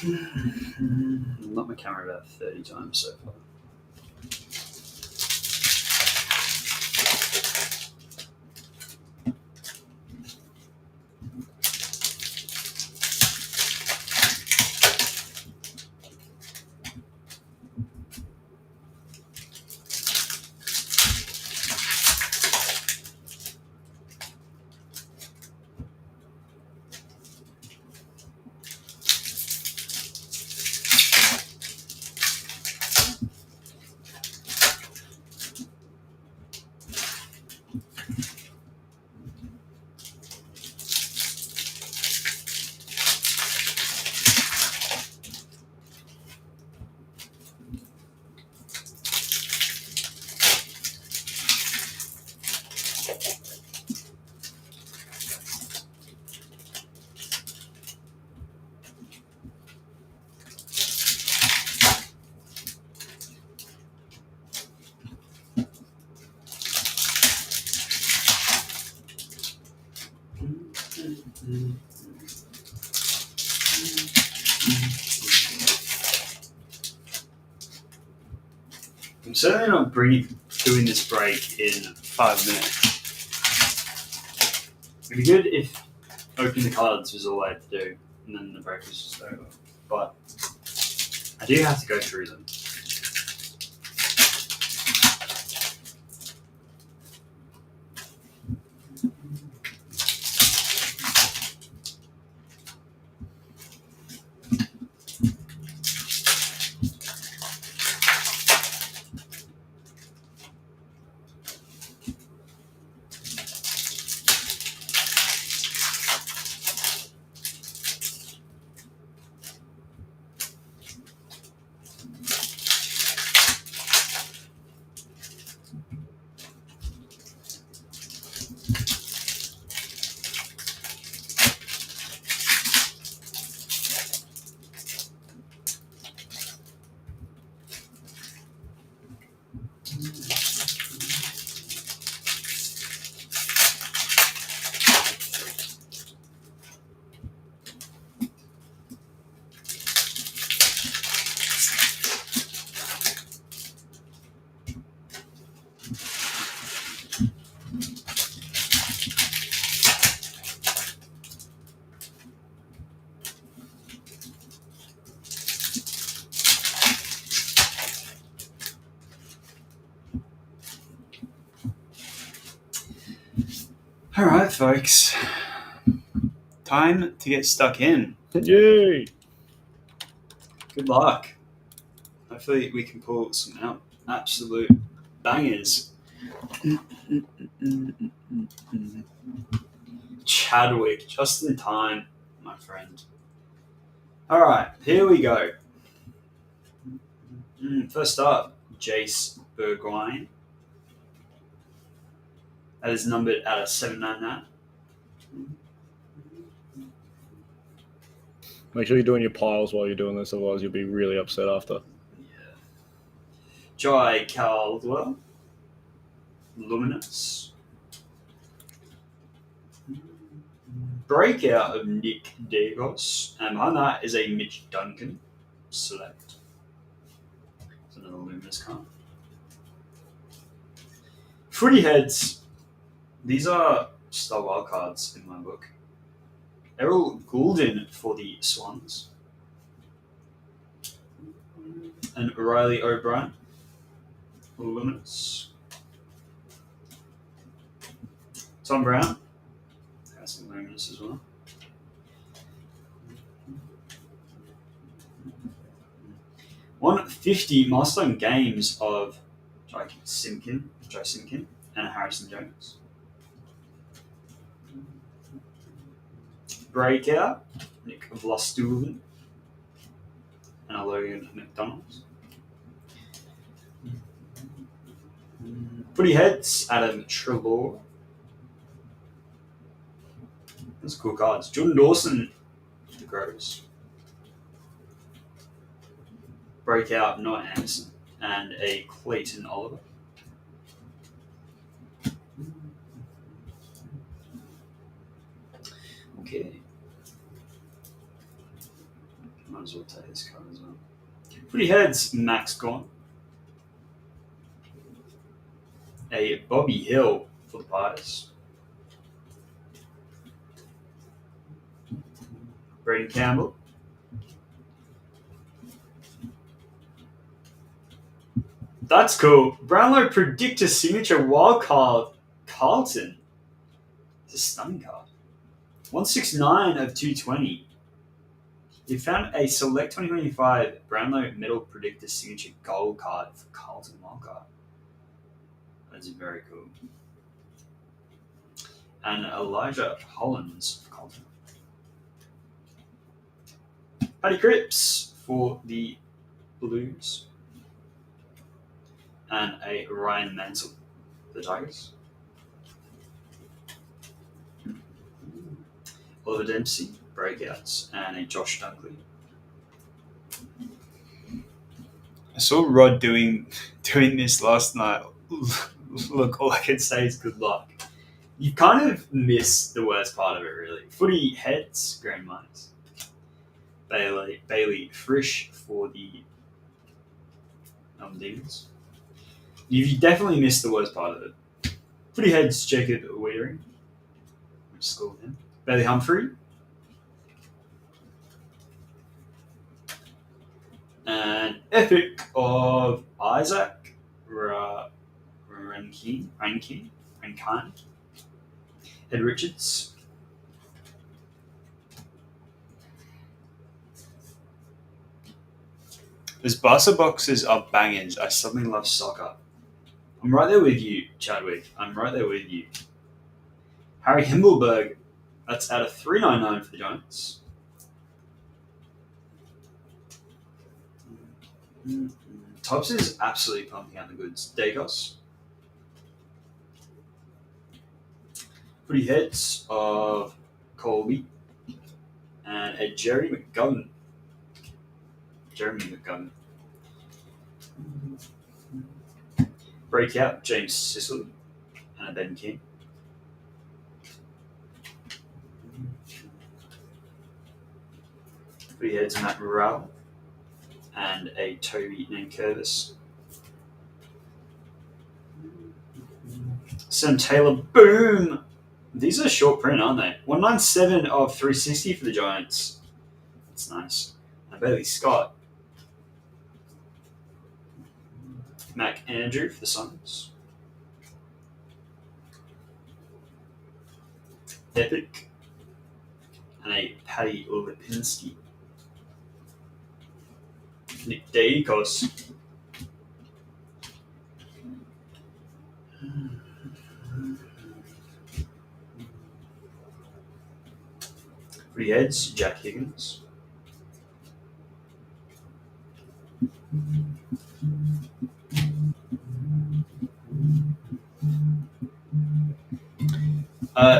I've knocked my camera about 30 times so far. I'm certainly not doing this break in 5 minutes. It'd be good if opening the cards was all I had to do, and then the break was just over. But I do have to go through them. All right, folks. Time to get stuck in. Yay! Good luck. Hopefully, we can pull some out. Absolute bangers. Chadwick, just in time, my friend. All right, here we go. First up, Jace Burgoyne. That is numbered out of 799. Make sure you're doing your piles while you're doing this, otherwise you'll be really upset after. Jai Caldwell. Luminous. Breakout of Nick Dagos. And behind that is a Mitch Duncan select. It's another Luminous card. Footy heads. These are star wild cards in my book. Errol Goulden for the Swans. And Riley O'Brien. Luminous. Tom Brown. Has some Luminous as well. $150 milestone games of Joe Simkin, and Harrison Jones. Breakout, Nick Vlastuven, and a Logan McDonald's. Footy heads, Adam Trelaw. That's cool cards. Jordan Dawson, the Groves. Breakout, Noah Anderson, and a Clayton Oliver. Okay. Might as well take this card as well. Footy heads, Max Gone. A Bobby Hill for the Pies. Braden Campbell. That's cool. Brownlow Predictor Signature Wildcard Carlton. It's a stunning card. 169 of 220. You found a select 2025 Brownlow Metal Predictor Signature Gold card for Carlton Wildcard. That's very cool. And Elijah Hollins for Carlton. Paddy Cripps for the Blues. And a Ryan Mansell for the Tigers. Oliver Dempsey, breakouts, and a Josh Dunkley. I saw Rod doing this last night. Look, all I can say is good luck. You kind of missed the worst part of it, really. Footy heads, Grand Miners. Bailey Frisch for the Demons. You definitely missed the worst part of it. Footy heads, Jacob Wiedering. Which scored him. Bailey Humphrey. And Epic of Isaac Rankin. Ed Richards. Those Barca boxes are bangers. I suddenly love soccer. I'm right there with you, Chadwick. I'm right there with you. Harry Himmelberg. That's out of 399 for the Giants. Tops is absolutely pumping out the goods. Dagos. Footy heads of Colby. And a Jeremy McGovern. Breakout, James Sicily. And a Ben King. Footy heads, Matt Morrell. And a Toby Nankervis. Sam Taylor, boom! These are short print, aren't they? 197 of 360 for the Giants. That's nice. And Bailey Scott. Mac Andrew for the Suns. Epic, and a Paddy Lipinski. Nick Dacos. Footy Heads, Jack Higgins.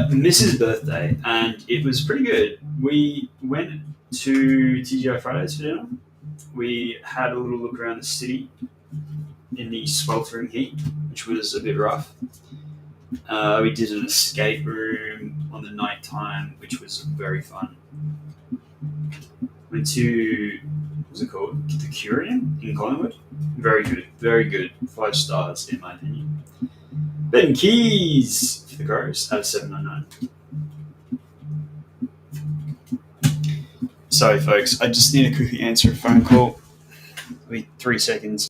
Mrs. birthday, and it was pretty good. We went to TGI Fridays for dinner. We had a little look around the city in the sweltering heat, which was a bit rough. We did an escape room on the night time, which was very fun. Went to, what's it called? The Curium in Collingwood. Very good, very good. 5 stars in my opinion. Ben Keys for the Crows out of 799. Sorry, folks. I just need to quickly answer a phone call. Wait 3 seconds.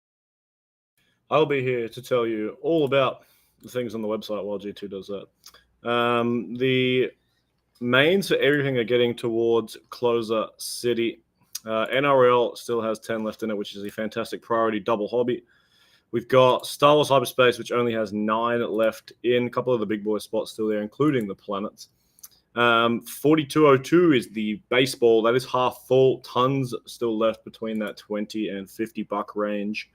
I'll be here to tell you all about the things on the website while G2 does that. The mains for everything are getting towards closer city. NRL still has 10 left in it, which is a fantastic priority double hobby. We've got Star Wars Hyperspace, which only has 9 left in. A couple of the big boy spots still there, including the planets. 4202 is the baseball. That is half full. Tons still left between that 20 and $50 range.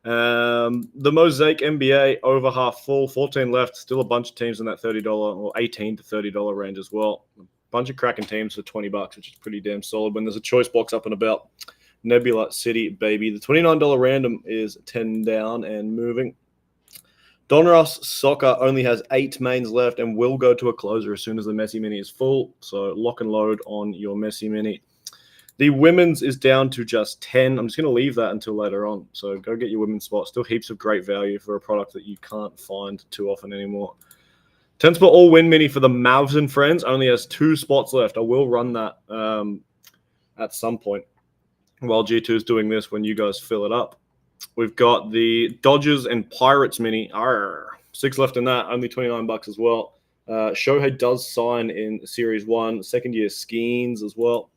The Mosaic NBA over half full. 14 left. Still a bunch of teams in that $30 or $18 to $30 range as well. A bunch of cracking teams for $20, which is pretty damn solid when there's a choice box up and about. Nebula City, baby. The $29 random is 10 down and moving. Donruss Soccer only has 8 mains left and will go to a closer as soon as the Messi Mini is full. So lock and load on your Messi Mini. The women's is down to just 10. I'm just going to leave that until later on. So go get your women's spot. Still heaps of great value for a product that you can't find too often anymore. 10 spot all-win mini for the Mavs and Friends only has 2 spots left. I will run that at some point while G2 is doing this when you guys fill it up. We've got the Dodgers and Pirates mini. 6 left in that, only $29 as well. Shohei does sign in Series 1, second-year Skeens as well.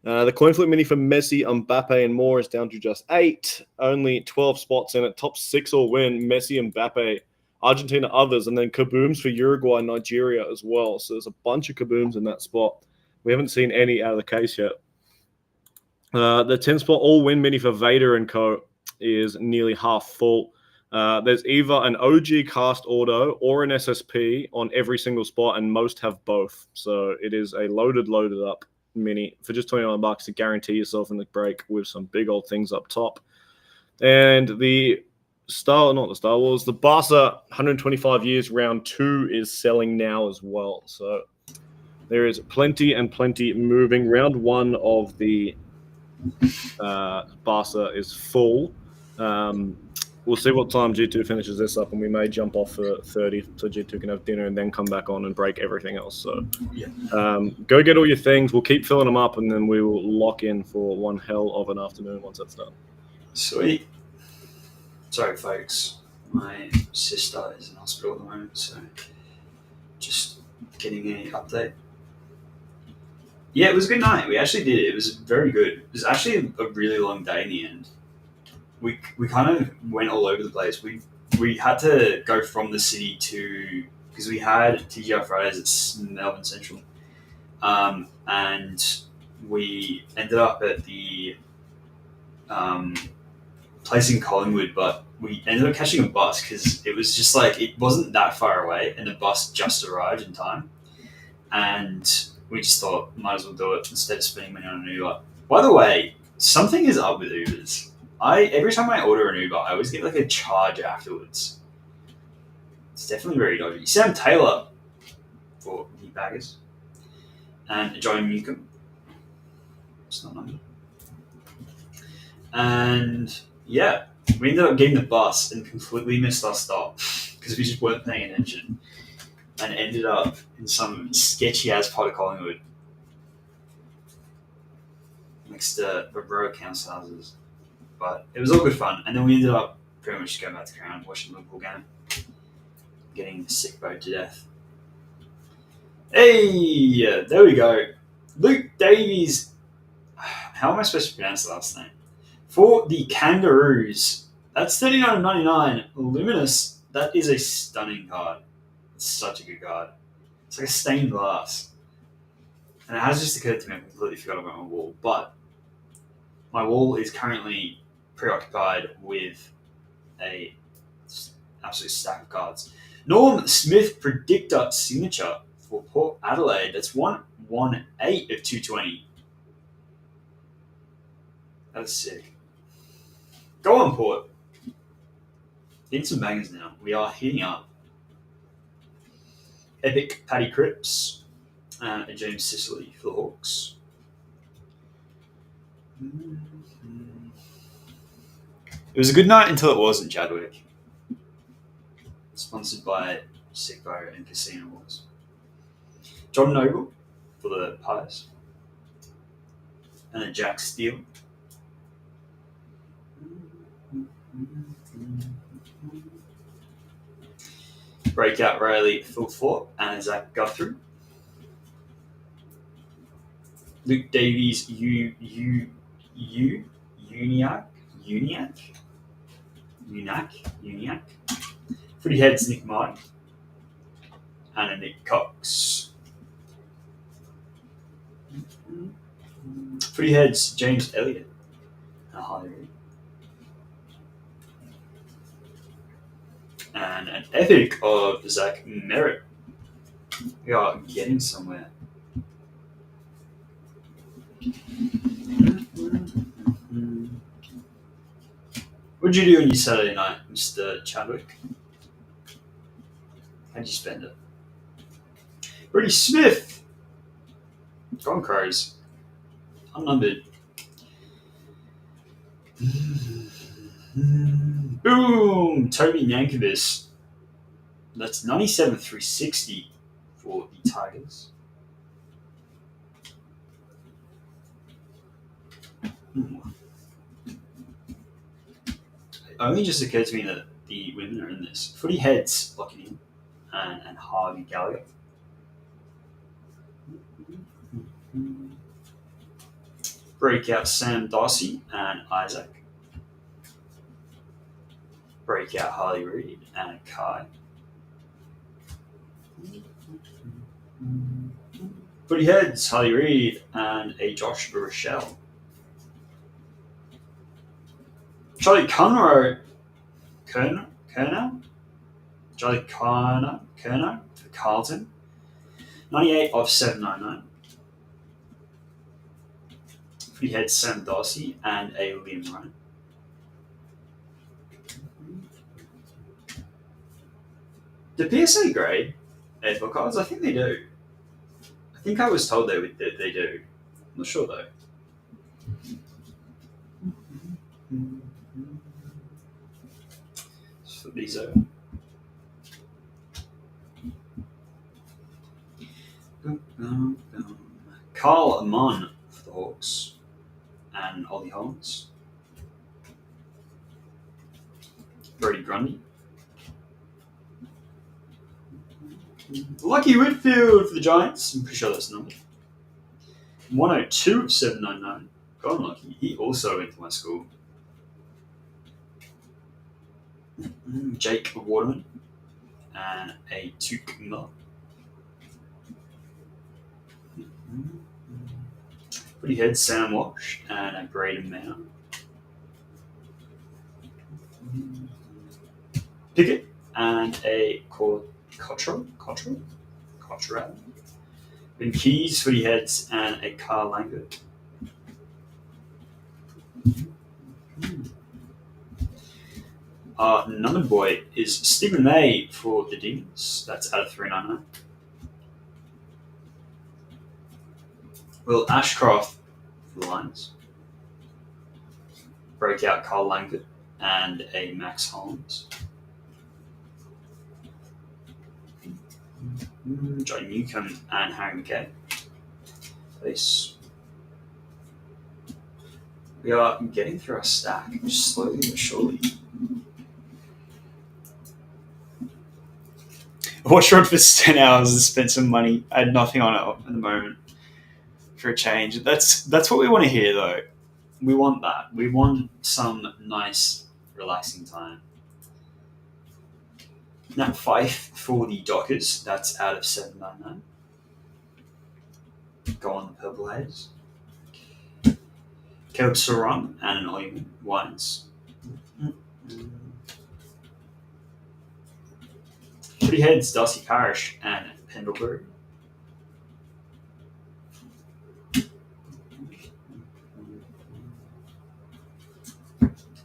The coin flip mini for Messi, Mbappe, and more is down to just 8. Only 12 spots in it. Top 6 all win. Messi, Mbappe, Argentina, others, and then kabooms for Uruguay, Nigeria as well. So there's a bunch of kabooms in that spot. We haven't seen any out of the case yet. The 10 spot all win mini for Vader and Co. is nearly half full. There's either an OG cast auto or an SSP on every single spot, and most have both. So it is a loaded up mini for just $29 to guarantee yourself in the break with some big old things up top. And the Barca 125 years round 2 is selling now as well. So there is plenty moving. Round 1 of the Barca is full. We'll see what time G2 finishes this up, and we may jump off for 30 so G2 can have dinner and then come back on and break everything else. So go get all your things. We'll keep filling them up, and then we will lock in for one hell of an afternoon once that's done. Sweet. Sorry, folks. My sister is in hospital at the moment, so just getting an update. Yeah, it was a good night. We actually did it. It was very good. It was actually a really long day in the end. We kind of went all over the place. We had to go from the city to, because we had TGI Fridays at Melbourne Central, and we ended up at the place in Collingwood, but we ended up catching a bus because it was just like, it wasn't that far away, and the bus just arrived in time, and we just thought might as well do it instead of spending money on an Uber. By the way, something is up with Ubers. Every time I order an Uber, I always get like a charge afterwards. It's definitely very dodgy. Sam Taylor for the baggers, and Joey Newcomb. It's not number. And yeah, we ended up getting the bus and completely missed our stop because we just weren't paying attention, and ended up in some sketchy ass part of Collingwood next to the Royal Council houses. But it was all good fun, and then we ended up pretty much just going back to Crown, watching the Liverpool game, getting sick boat to death. Hey, there we go. Luke Davies. How am I supposed to pronounce the last name? For the Kangaroos. That's 39.99. Luminous. That is a stunning card. It's such a good card. It's like a stained glass. And it has just occurred to me, I completely forgot about my wall. But my wall is currently preoccupied with a absolute stack of cards. Norm Smith Predictor Signature for Port Adelaide. That's 118 of 220. That's sick. Go on, Port. In some bangers now. We are heating up. Epic Paddy Cripps and a James Sicily for the Hawks. It was a good night until it wasn't, Chadwick. Sponsored by Sigbo and Casino Wars. John Noble for the Pies. And a Jack Steele. Breakout Riley, Phil Fort, and Zach Guthrie. Luke Davies, Uniac. Footy Heads, Nick Martin. And a Nick Cox. Footy Heads, James Elliott. And a Harley Reid. And an epic of Zach Merritt. We are getting somewhere. What did you do on your Saturday night, Mr. Chadwick? How'd you spend it? Brady Smith! Go on, Crows. Unnumbered. Boom! Toby Nankovich. That's 97,360 for the Tigers. It only just occurred to me that the women are in this. Footy Heads locking in and Harvey Gallagher. Breakout Sam Darcy and Isaac. Breakout Harley Reid and Kai. Footy Heads, Harley Reid and a Josh Rochelle. Charlie Kerner for Carlton. 98 of 799. Footy Heads, Sam Darcy and a Liam Ryan. Do PSA grade AFL cards? I think they do. I think I was told they do. I'm not sure though. Let's flip these over. Carl Amon for the Hawks and Ollie Holmes. Brody Grundy. Lucky Whitfield for the Giants. I'm pretty sure that's numbered. 102 of 799. Go on, Lucky. He also went to my school. Jake Waterman and a Tuke Miller. Footy Head, Sam Walsh and a Braden Manor. Pickett and a Cottrell. Ben Keys, Footy Heads and a Carl Langford. Numbered boy is Stephen May for the Demons. That's out of 399. Will Ashcroft for the Lions. Breakout Carl Langford and a Max Holmes. Johnny Newcomb and Harry McKay. Peace. We are getting through our stack, just slowly but surely. I watched Rod for 10 hours and spent some money. I had nothing on it at the moment for a change. That's what we want to hear, though. We want that. We want some nice, relaxing time. Nat Fife for the Dockers. That's out of 799. Go on the Purple Haze. Caleb Sarong and an Oyman Wines. Footy Heads, Darcy Parish and Pendlebury.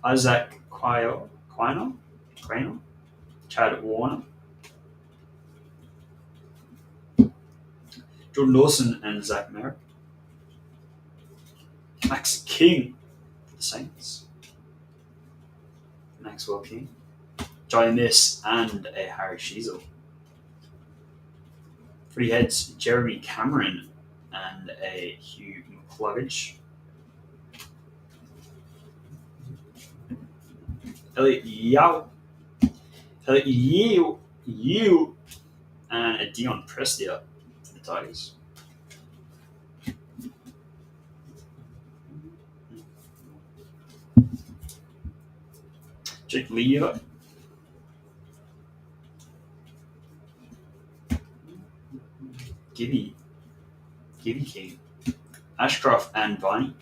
Isaac Quayle, Chad Warner. Jordan Dawson and Zach Merrick. Max King, the Saints. Maxwell King. Jai Miss and a Harry Sheasel. Footy Heads, Jeremy Cameron and a Hugh McCluggage. Elliot Yao, and a Dion Prestia for the Tigers. Jake Leo. Gibby King. Ashcroft and Viney.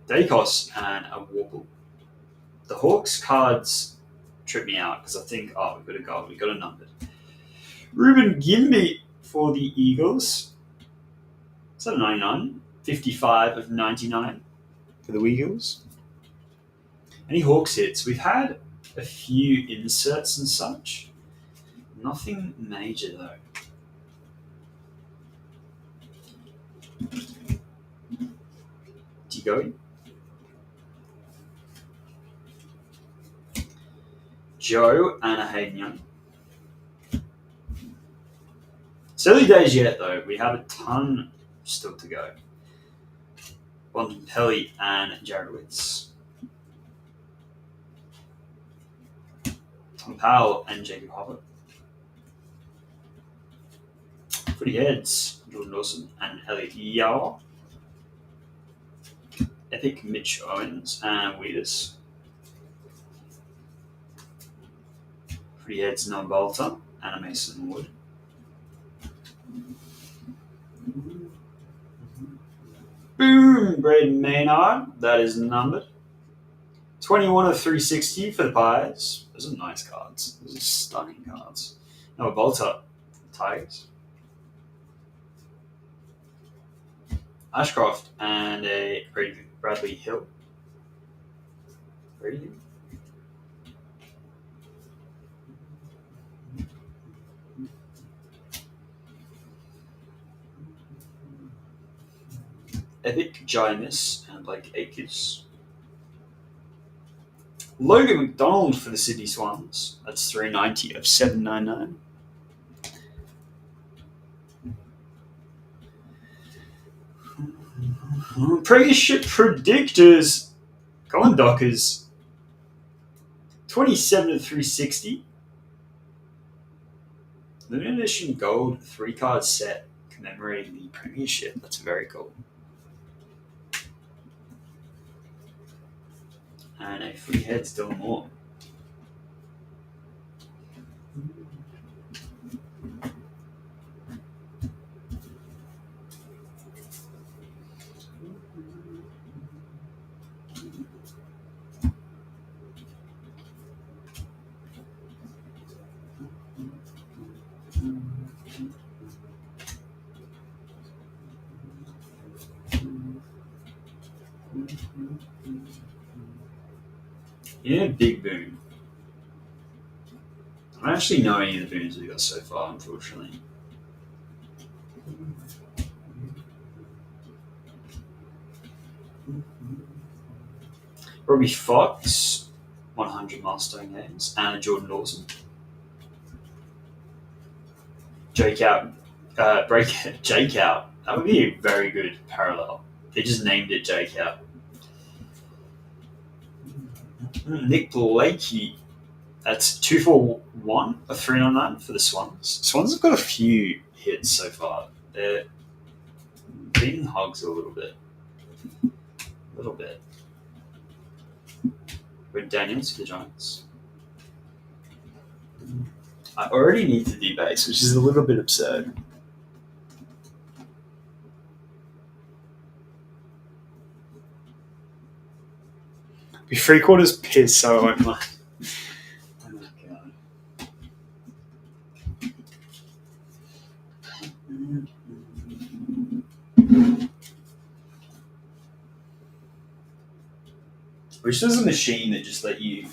Dacos and a Warble. The Hawks cards trip me out because I think, we've got a goal, we've got a numbered. Ruben Gimby for the Eagles. Is that a 99? 55 of 99 for the Eagles. Any Hawks hits? We've had a few inserts and such. Nothing major though. Digo. Joe and a Hayden Young. It's early days yet though. We have a ton still to go. Bontempelli and Jarowitz. Tom Powell and Jacob Hobbit. Footy Heads, Jordan Dawson and Elliot Yao. Epic Mitch Owens and Weeders. Footy Heads, Noah Bolter and a Mason Wood. Boom! Braden Maynard. That is numbered. 21 of 360 for the Pies. Those are nice cards. Those are stunning cards. Noah Bolter, Tigers. Ashcroft and a Bradley Hill. Brady Hill. Epic Giannis and Blake Akers. Logan McDonald for the Sydney Swans. That's 390 of 799. Premiership predictors. Go on, Dockers. 27 of 360. Limited edition gold 3-card set commemorating the Premiership. That's very cool. And a Footy Heads Dylan Moore. Yeah, big boom. I don't actually know any of the booms we got so far, unfortunately. Robbie Fox, 100 milestone games, and a Jordan Dawson. Jake out, Jake out. That would be a very good parallel. They just named it Jake out. Nick Blakey, That's 241 or 399 for the Swans. Swans have got a few hits so far. They're beating Hogs a little bit. A little bit. Red Daniels for the Giants. I already need to debase, which is a little bit absurd. Be 3/4 pissed, so I won't mind. Oh my god. Which is a machine that just let you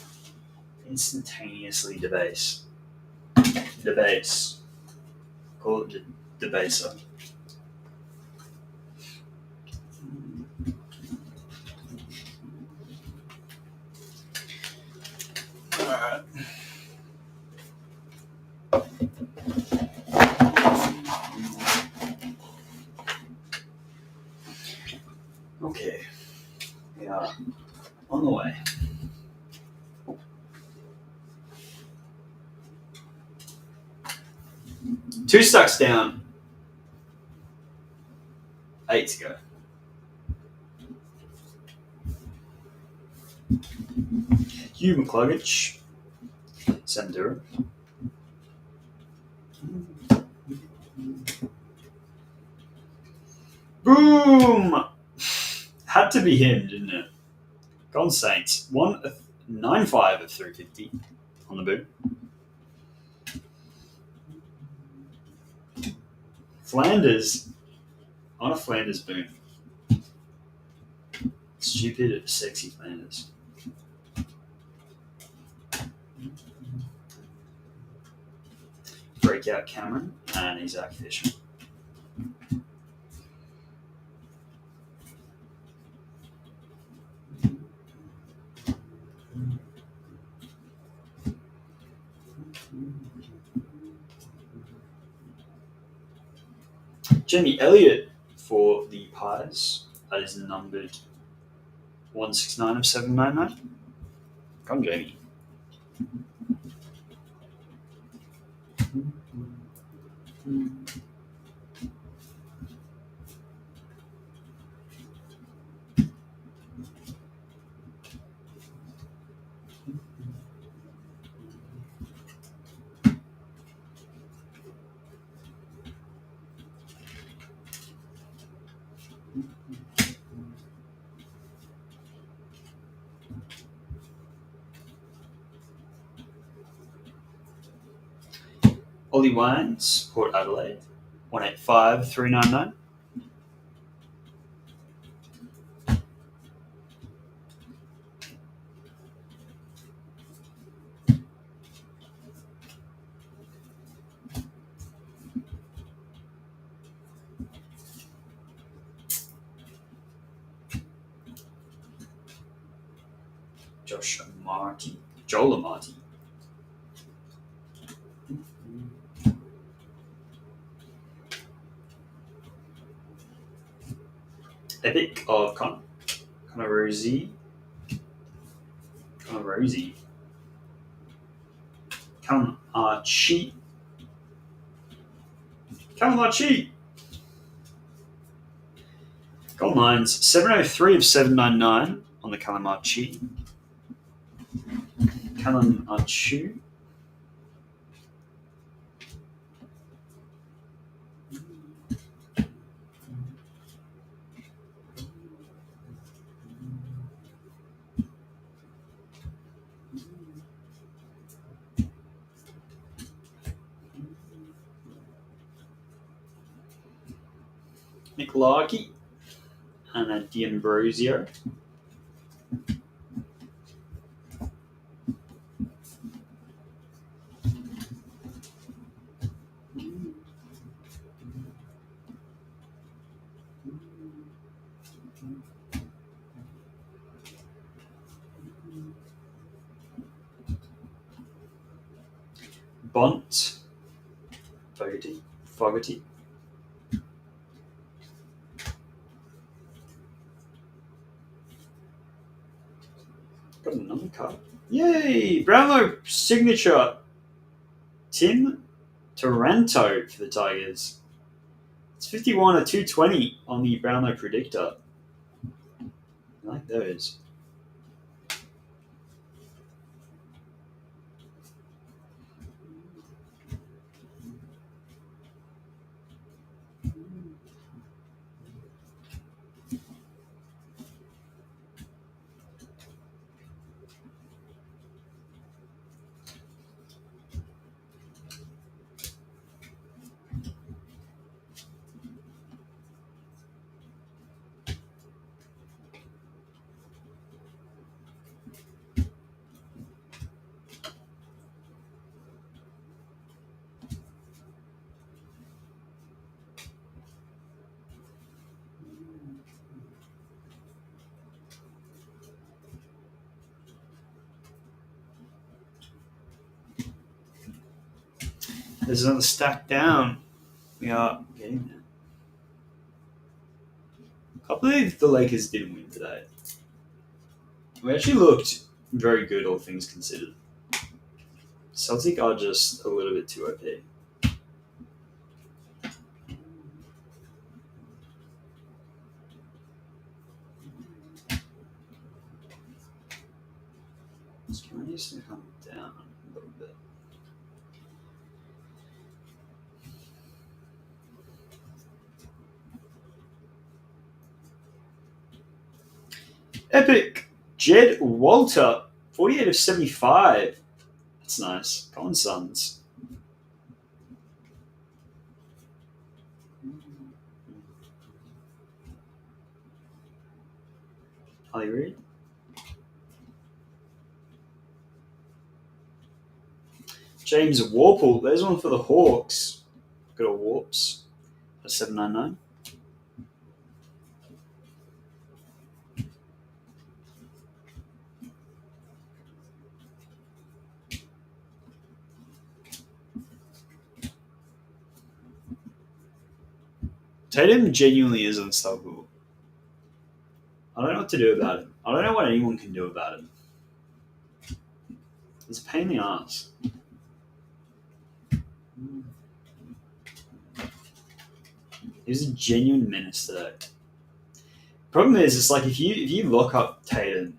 instantaneously debase. Debase. Call it debaser. Alright. Okay. Yeah. On the way. Two stacks down. 8 to go. Hugh McCluggage. Sandura. Boom! Had to be him, didn't it? Golden Saints. 195 of 350 on the boot. Flanders. On a Flanders boom. Stupid, sexy Flanders. Breakout Cameron and Isaac Fisher. Jamie Elliott for the Pies. That is numbered 169 of 799. Come, Jamie. Ollie Wines, Port Adelaide, 185 399. Joel Amarty. Epic of Connor Rosie. Callum Archie. Gold Mines, 703 of 799 on the Callum Archie. Callum Archie. Nick Larkey and a D'Ambrosio. Bont. Fogarty. Got a number the cut. Yay! Brownlow signature. Tim Taranto for the Tigers. It's 51 or 220 on the Brownlow predictor. I like those. There's another stack down. We are getting there. I believe the Lakers didn't win today. We actually looked very good, all things considered. Celtic are just a little bit too OP. Can I just come down a little bit? Epic Jed Walter, 48 of 75. That's nice. Colin Sons. Holly Reid. James Warple. There's one for the Hawks. Good old Warps. A 799. Tatum genuinely is unstoppable. I don't know what to do about him. I don't know what anyone can do about him. It's a pain in the ass. He's a genuine menace today. Problem is, it's like if you lock up Tatum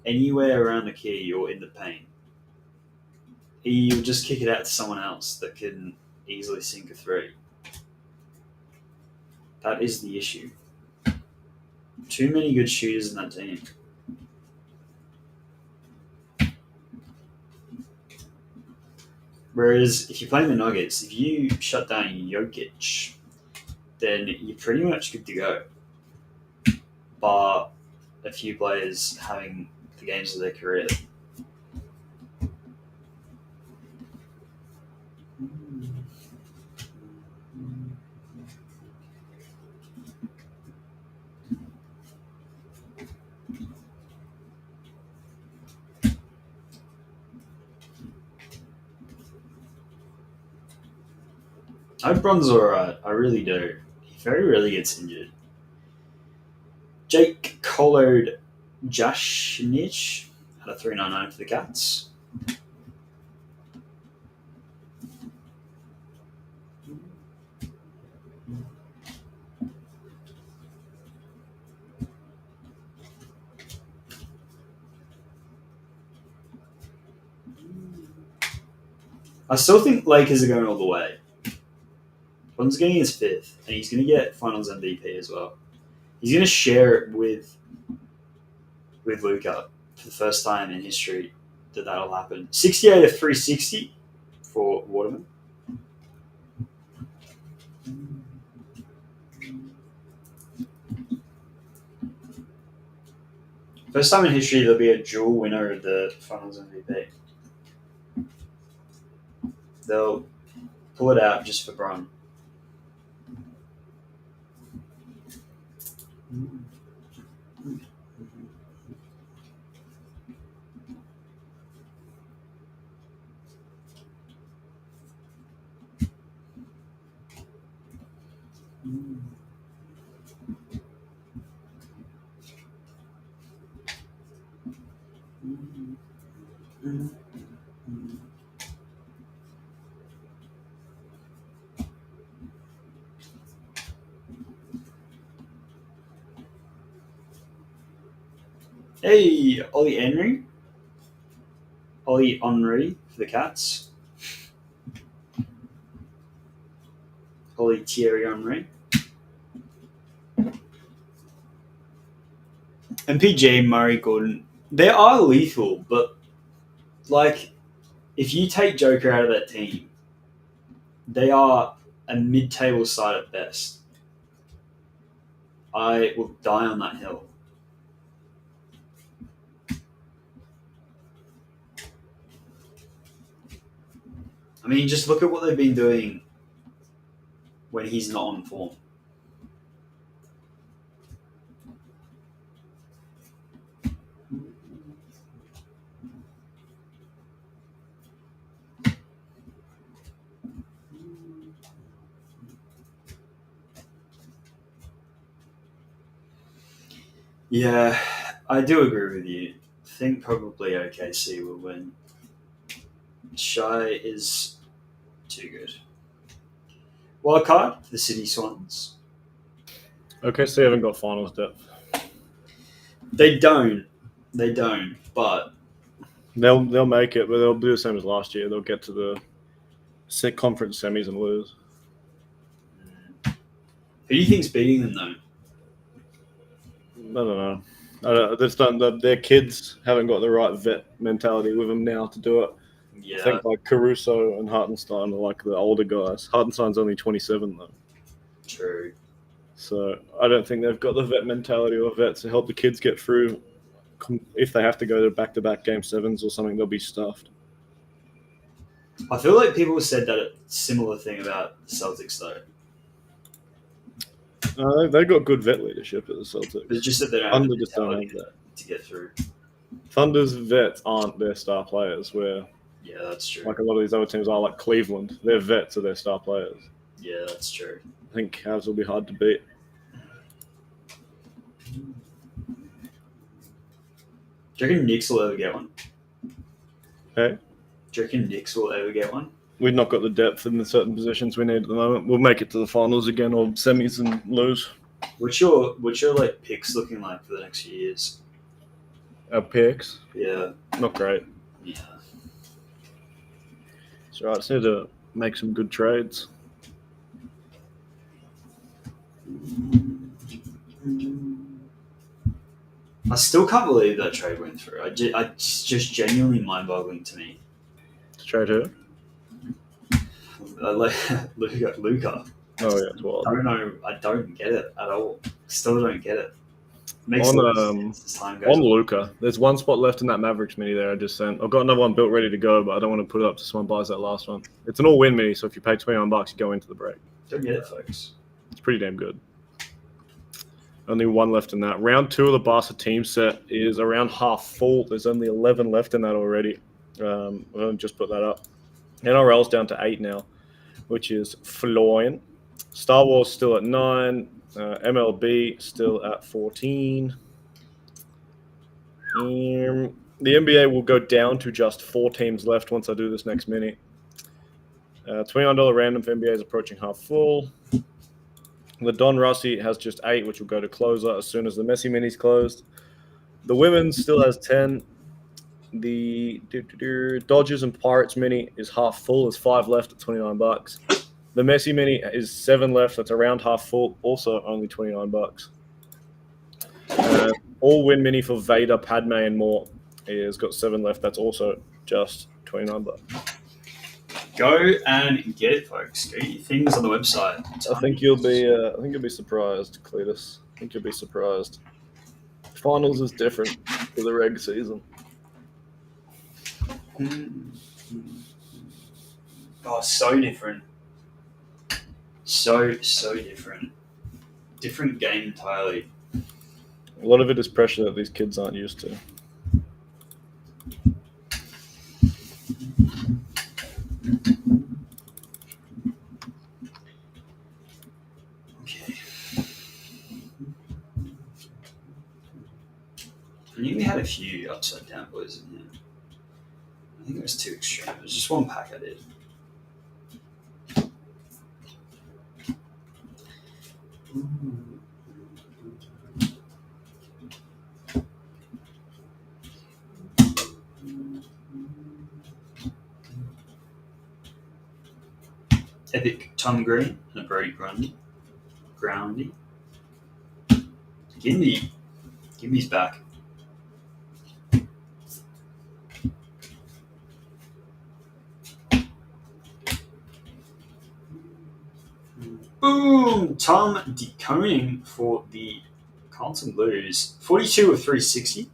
anywhere around the key or in the paint, he'll just kick it out to someone else that can easily sink a three. That is the issue. Too many good shooters in that team. Whereas if you're playing the Nuggets, if you shut down Jokic, then you're pretty much good to go. Bar a few players having the games of their career. I hope Bron's alright. I really do. He very rarely gets injured. Jake Collard Jashnich at a 399 for the Cats. I still think Lakers are going all the way. Bron's getting his fifth, and he's going to get Finals MVP as well. He's going to share it with Luka for the first time in history that'll happen. 68 of 360 for Waterman. First time in history there'll be a dual winner of the Finals MVP. They'll pull it out just for Bron. Hey, Ollie Henry for the Cats. Ollie Thierry Henry. MPG, Murray, Gordon. They are lethal, but like if you take Joker out of that team, they are a mid-table side at best. I will die on that hill. I mean, just look at what they've been doing when he's not on form. Yeah, I do agree with you. I think probably OKC will win. Shy is too good. Wild card for the City Swans. Okay, so they haven't got finals depth. They don't. They don't. But They'll make it, but they'll do the same as last year. They'll get to the conference semis and lose. who do you think's beating them though? I don't know. Their kids haven't got the right vet mentality with them now to do it. Yeah, I think like Caruso and Hartenstein are like the older guys. Hartenstein's only 27 though. true. So I don't think they've got the vet mentality or vets to help the kids get through. If they have to go to back-to-back Game 7s or something, they'll be stuffed. I feel like people said that similar thing about the Celtics though. They've got good vet leadership at the Celtics. It's just that they don't Thunder have just don't the have that. to get through. Thunder's vets aren't their star players, where Yeah, that's true. like a lot of these other teams are, like Cleveland. Their vets are their star players. Yeah, that's true. I think Cavs will be hard to beat. Do you reckon Knicks will ever get one? Hey? Do you reckon Knicks will ever get one? We've not got the depth in the certain positions we need at the moment. We'll make it to the finals again or semis and lose. What's your like picks looking like for the next few years? Our picks, Yeah. not great. Yeah. It's all right. Just need to make some good trades. I still can't believe that trade went through. It's just genuinely mind-boggling to me. To trade who? Like Luca. Oh yeah, it's wild. I don't know. I don't get it at all. Still don't get it. Makes On, no sense as time goes On Luca, there's one spot left in that Mavericks mini there I just sent. I've got another one built ready to go, but I don't want to put it up to someone buys that last one. It's an all-win mini, so if you pay $21, you go into the break. Don't get it, folks. It's pretty damn good. Only one left in that. Round 2 of the Barca team set is around half full. There's only 11 left in that already. I'll just put that up. NRL's down to 8 now, which is flying. Star Wars still at 9. MLB still at 14. The NBA will go down to just 4 teams left once I do this next mini. $29 random for NBA is approaching half full. The Don Rossi has just 8, which will go to closer as soon as the Messi mini's closed. The women's still has 10. The Dodgers and Pirates mini is half full. There's 5 left at $29. The Messi mini is 7 left. That's around half full. Also only $29. All win mini for Vader, Padme, and more is got 7 left. That's also just $29. Go and get it, folks. Get your things on the website. I think you'll be surprised, Cletus. I think you'll be surprised. Finals is different to the reg season. Oh, so different. So different. Different game entirely. A lot of it is pressure that these kids aren't used to. Okay. I think we had a few upside down boys in here. I think it was 2 extreme. It was just one pack I did. Epic Tom Green and a Brody Groundy. Give me's back. Boom! Tom DeConing for the Carlton Blues. 42 of 360.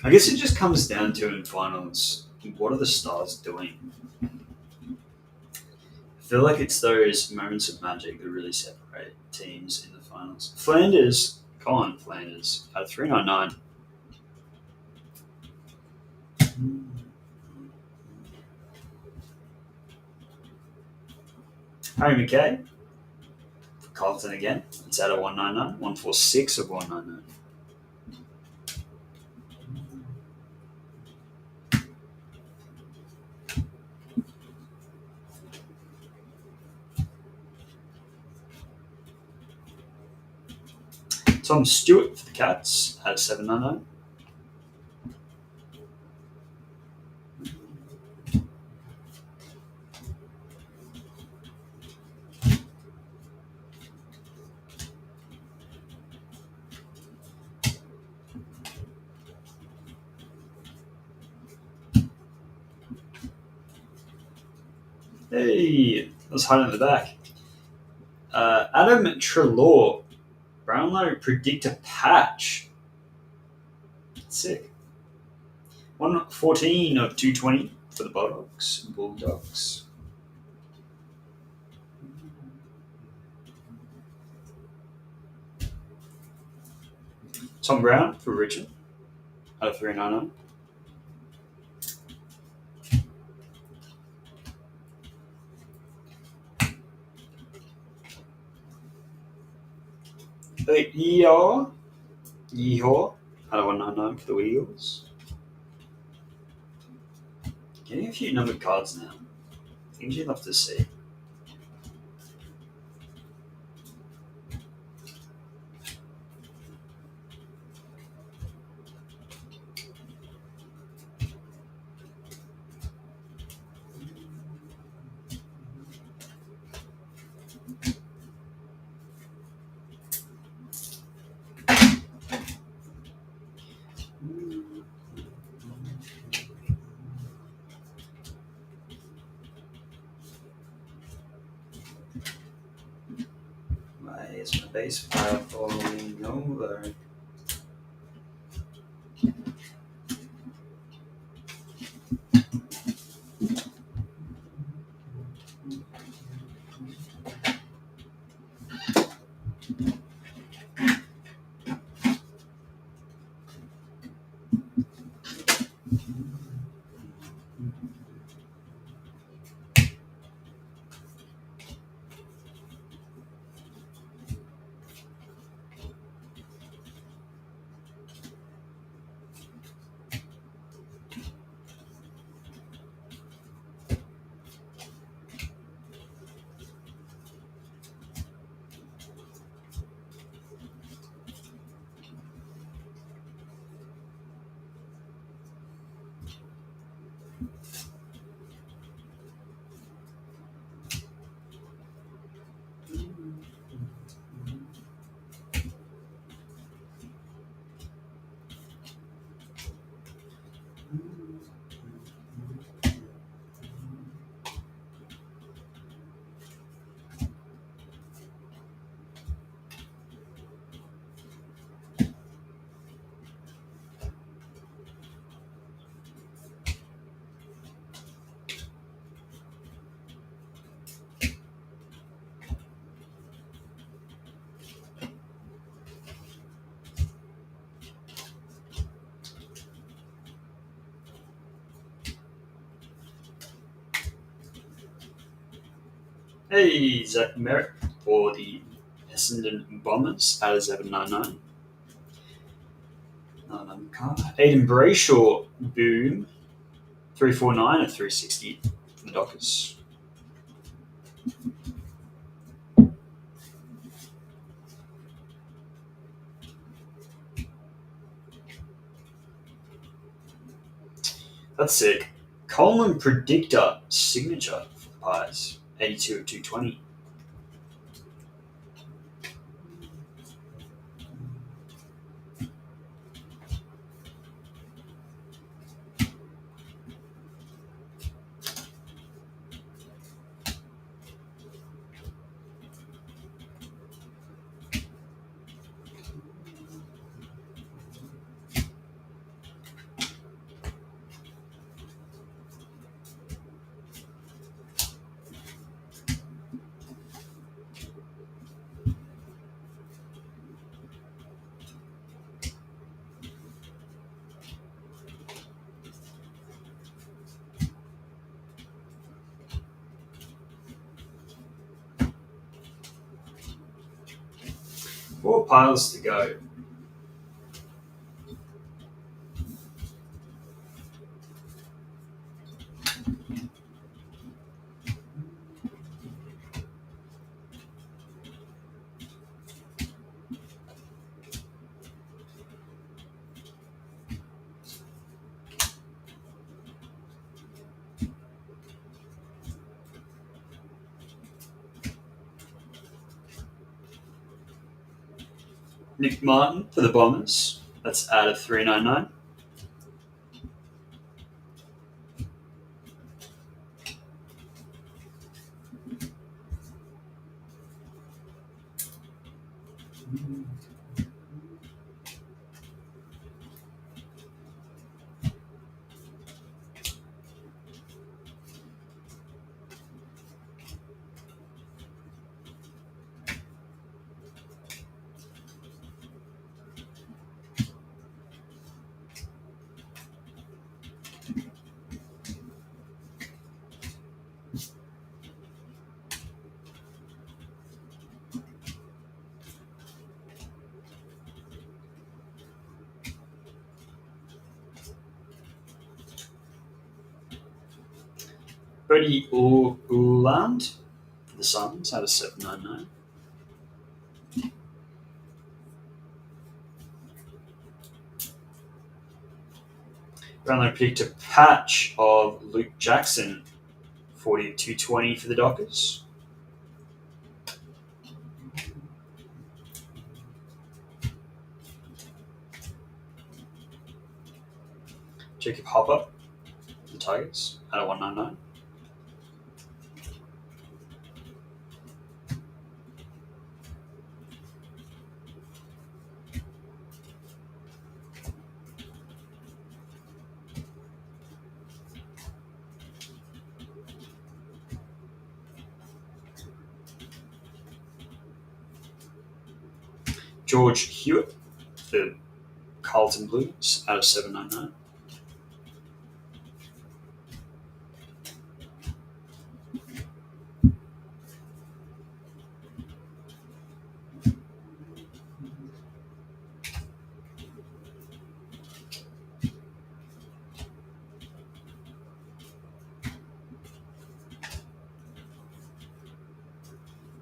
I guess it just comes down to in finals, what are the Stars doing? I feel like it's those moments of magic that really separate teams in the finals. Flanders, come on, Flanders, at 399. Harry McKay, Carlton again. It's at a 199, 146 of 199. Tom Stewart for the Cats at 799. Hey, let's hide in the back. Adam Trelaw, Brownlow Predictor Patch. Sick. 114 of 220 for the Bulldogs. Tom Brown for Richard out of 399. Yeehaw out of 199 for the Eagles. Getting a few numbered cards now. Things you'd love to see. Why is my base file falling over? Hey, Zach Merritt for the Essendon Bombers out of 799. Aiden Brayshaw, boom. 349 at 360 from the Dockers. That's sick. Coleman Predictor signature for the Pies. 82 of 220. Four piles to go. Nick Martin for the Bombers. That's out of 399. Bodie Uland for the Suns out of 799. Brownlow picked a patch of Luke Jackson, 40 of 220 for the Dockers. Jacob Hopper for the Tigers out of 199. George Hewitt for Carlton Blues out of 799.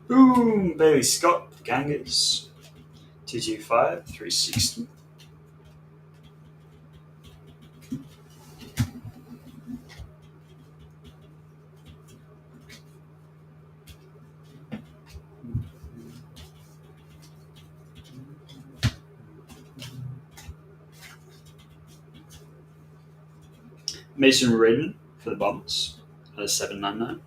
Boom! Bailey Scott for Gangas. 225, 360. Mason Redden for the Bombers out of 799.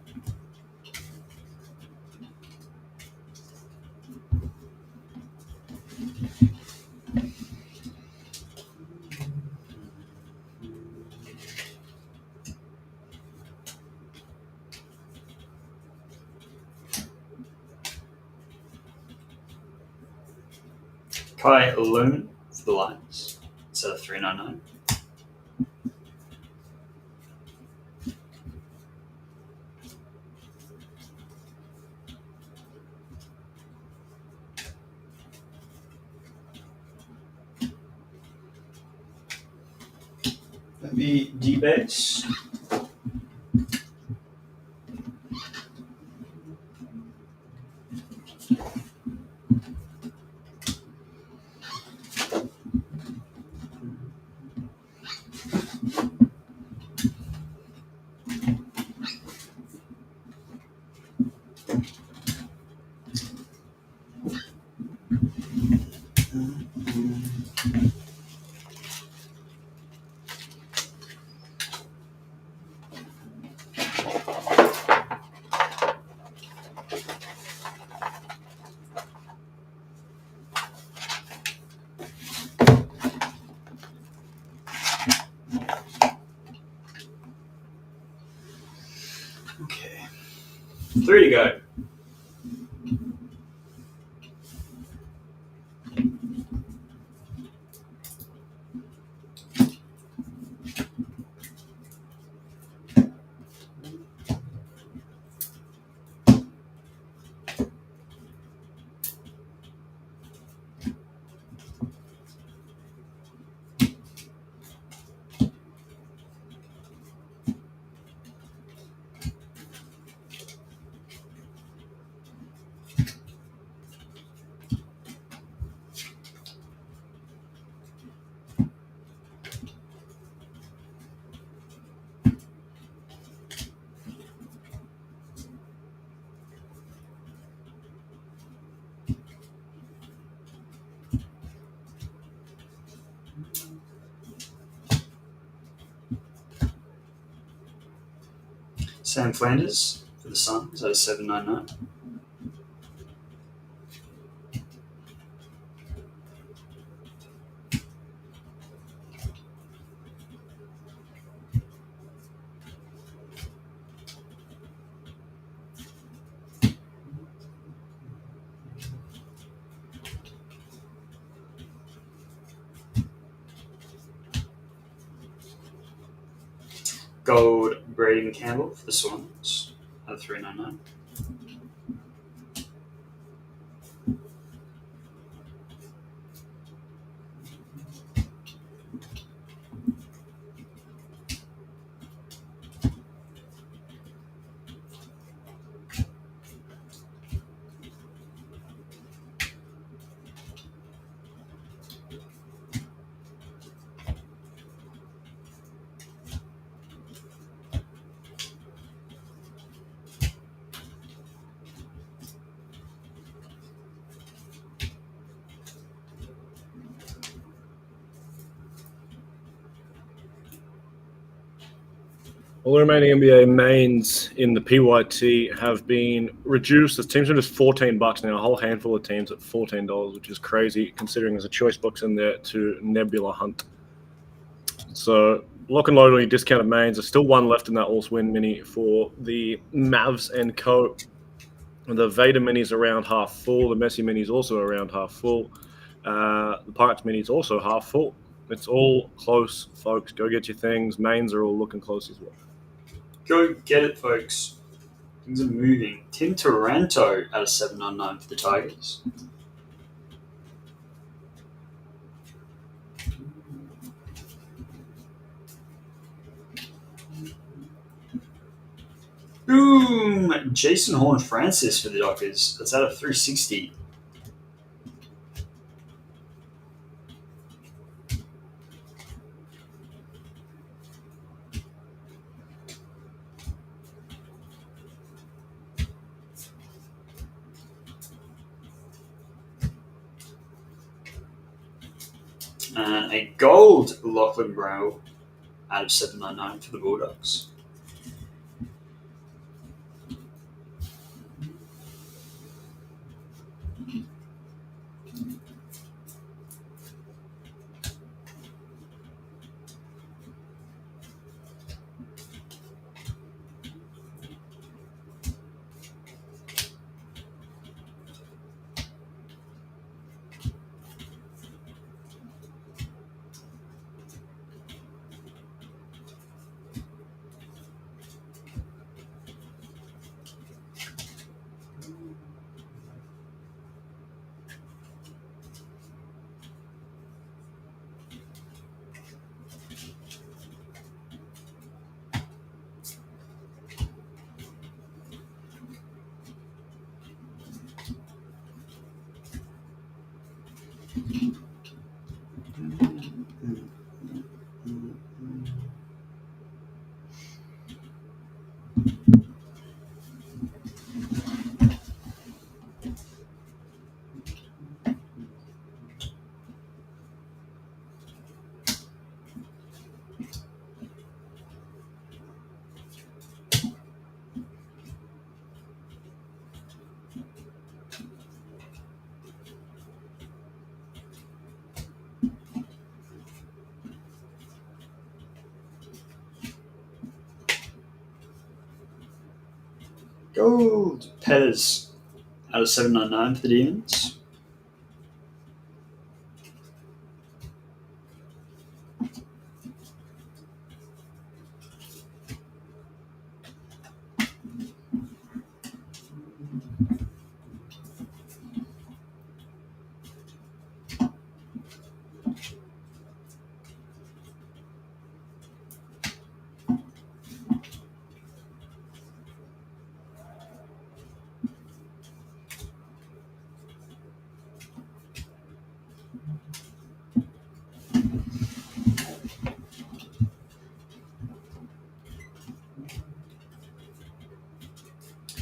Kai Lumen for the Lions. It's out of 399. The D-base. Okay. 3 to go. Sam Flanders for the Suns at 7.99. Gold Braden Campbell for the Swans at 3.99. All the remaining NBA mains in the PYT have been reduced. The teams are just $14 now. A whole handful of teams at $14, which is crazy considering there's a choice box in there to Nebula Hunt. So lock and load on your discounted mains. There's still one left in that All-Win mini for the Mavs and Co. The Vader mini is around half full. The Messi mini is also around half full. The Pirates mini is also half full. It's all close, folks. Go get your things. Mains are all looking close as well. Go get it, folks. Things are moving. Tim Taranto at a 7.99 for the Tigers. Boom! Jason Horn-Francis for the Dockers. That's out of 360. And a gold Lachlan Brow out of 7.99 for the Bulldogs. Gold. Pez out of 799 for the Demons.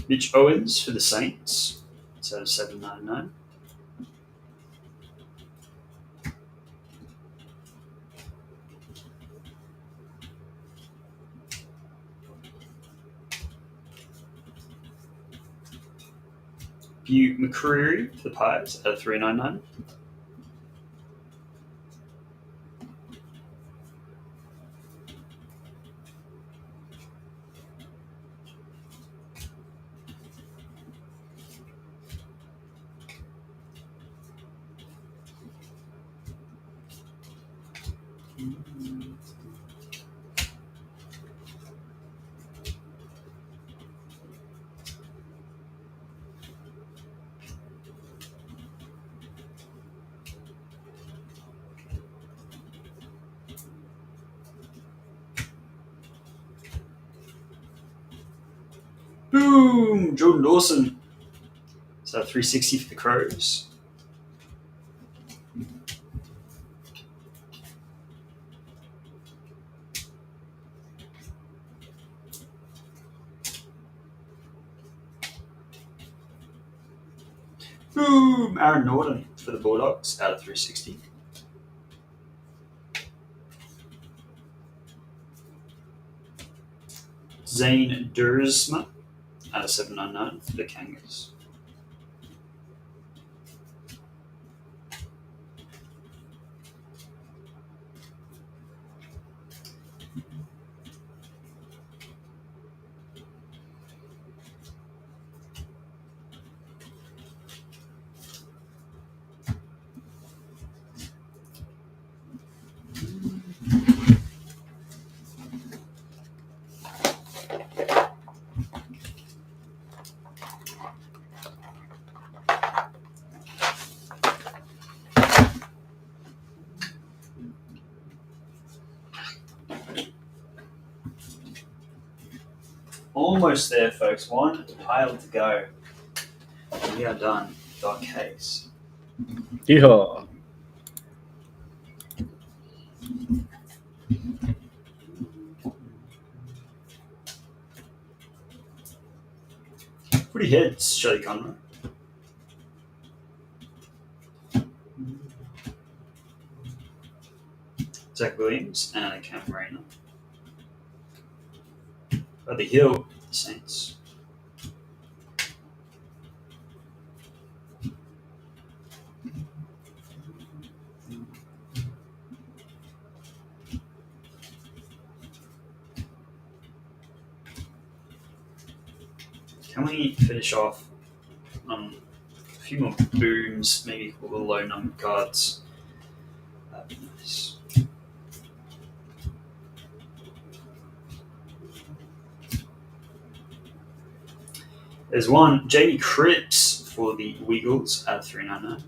Mitch Owens for the Saints. It's out of 799. Butte McCreary for the Pies out of 399. Boom! Jordan Dawson. So 360 for the Crows. Boom! Aaron Norton for the Bulldogs out of 360. Zane Dursma out of 799 for the Kangaroos. Almost there, folks. One pile to go. We are done with our case. Yeehaw. Footy heads, Shelley Conroy. Zach Williams and Cam Marina. Buddy Hill, Saints. Can we finish off on a few more booms, maybe all the low number cards? That'd be nice. There's one, Jamie Cripps for the Wiggles at 399.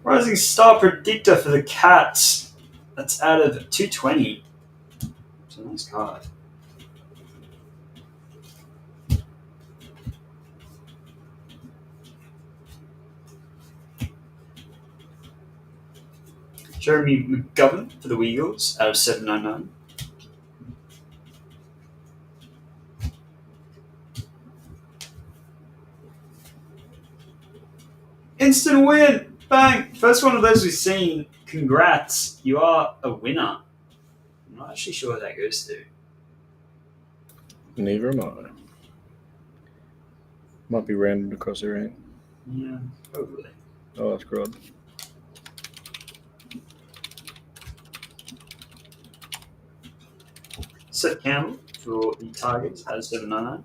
Rising Star Predictor for the Cats. That's out of 220. It's a nice card. Jeremy McGovern for the Eagles out of 799. Instant win! Bang! First one of those we've seen. Congrats. You are a winner. I'm not actually sure what that goes to. Neither am I. Might be random across the ring. Yeah, probably. Oh, that's good. Seth Campbell for the Tigers out of 799.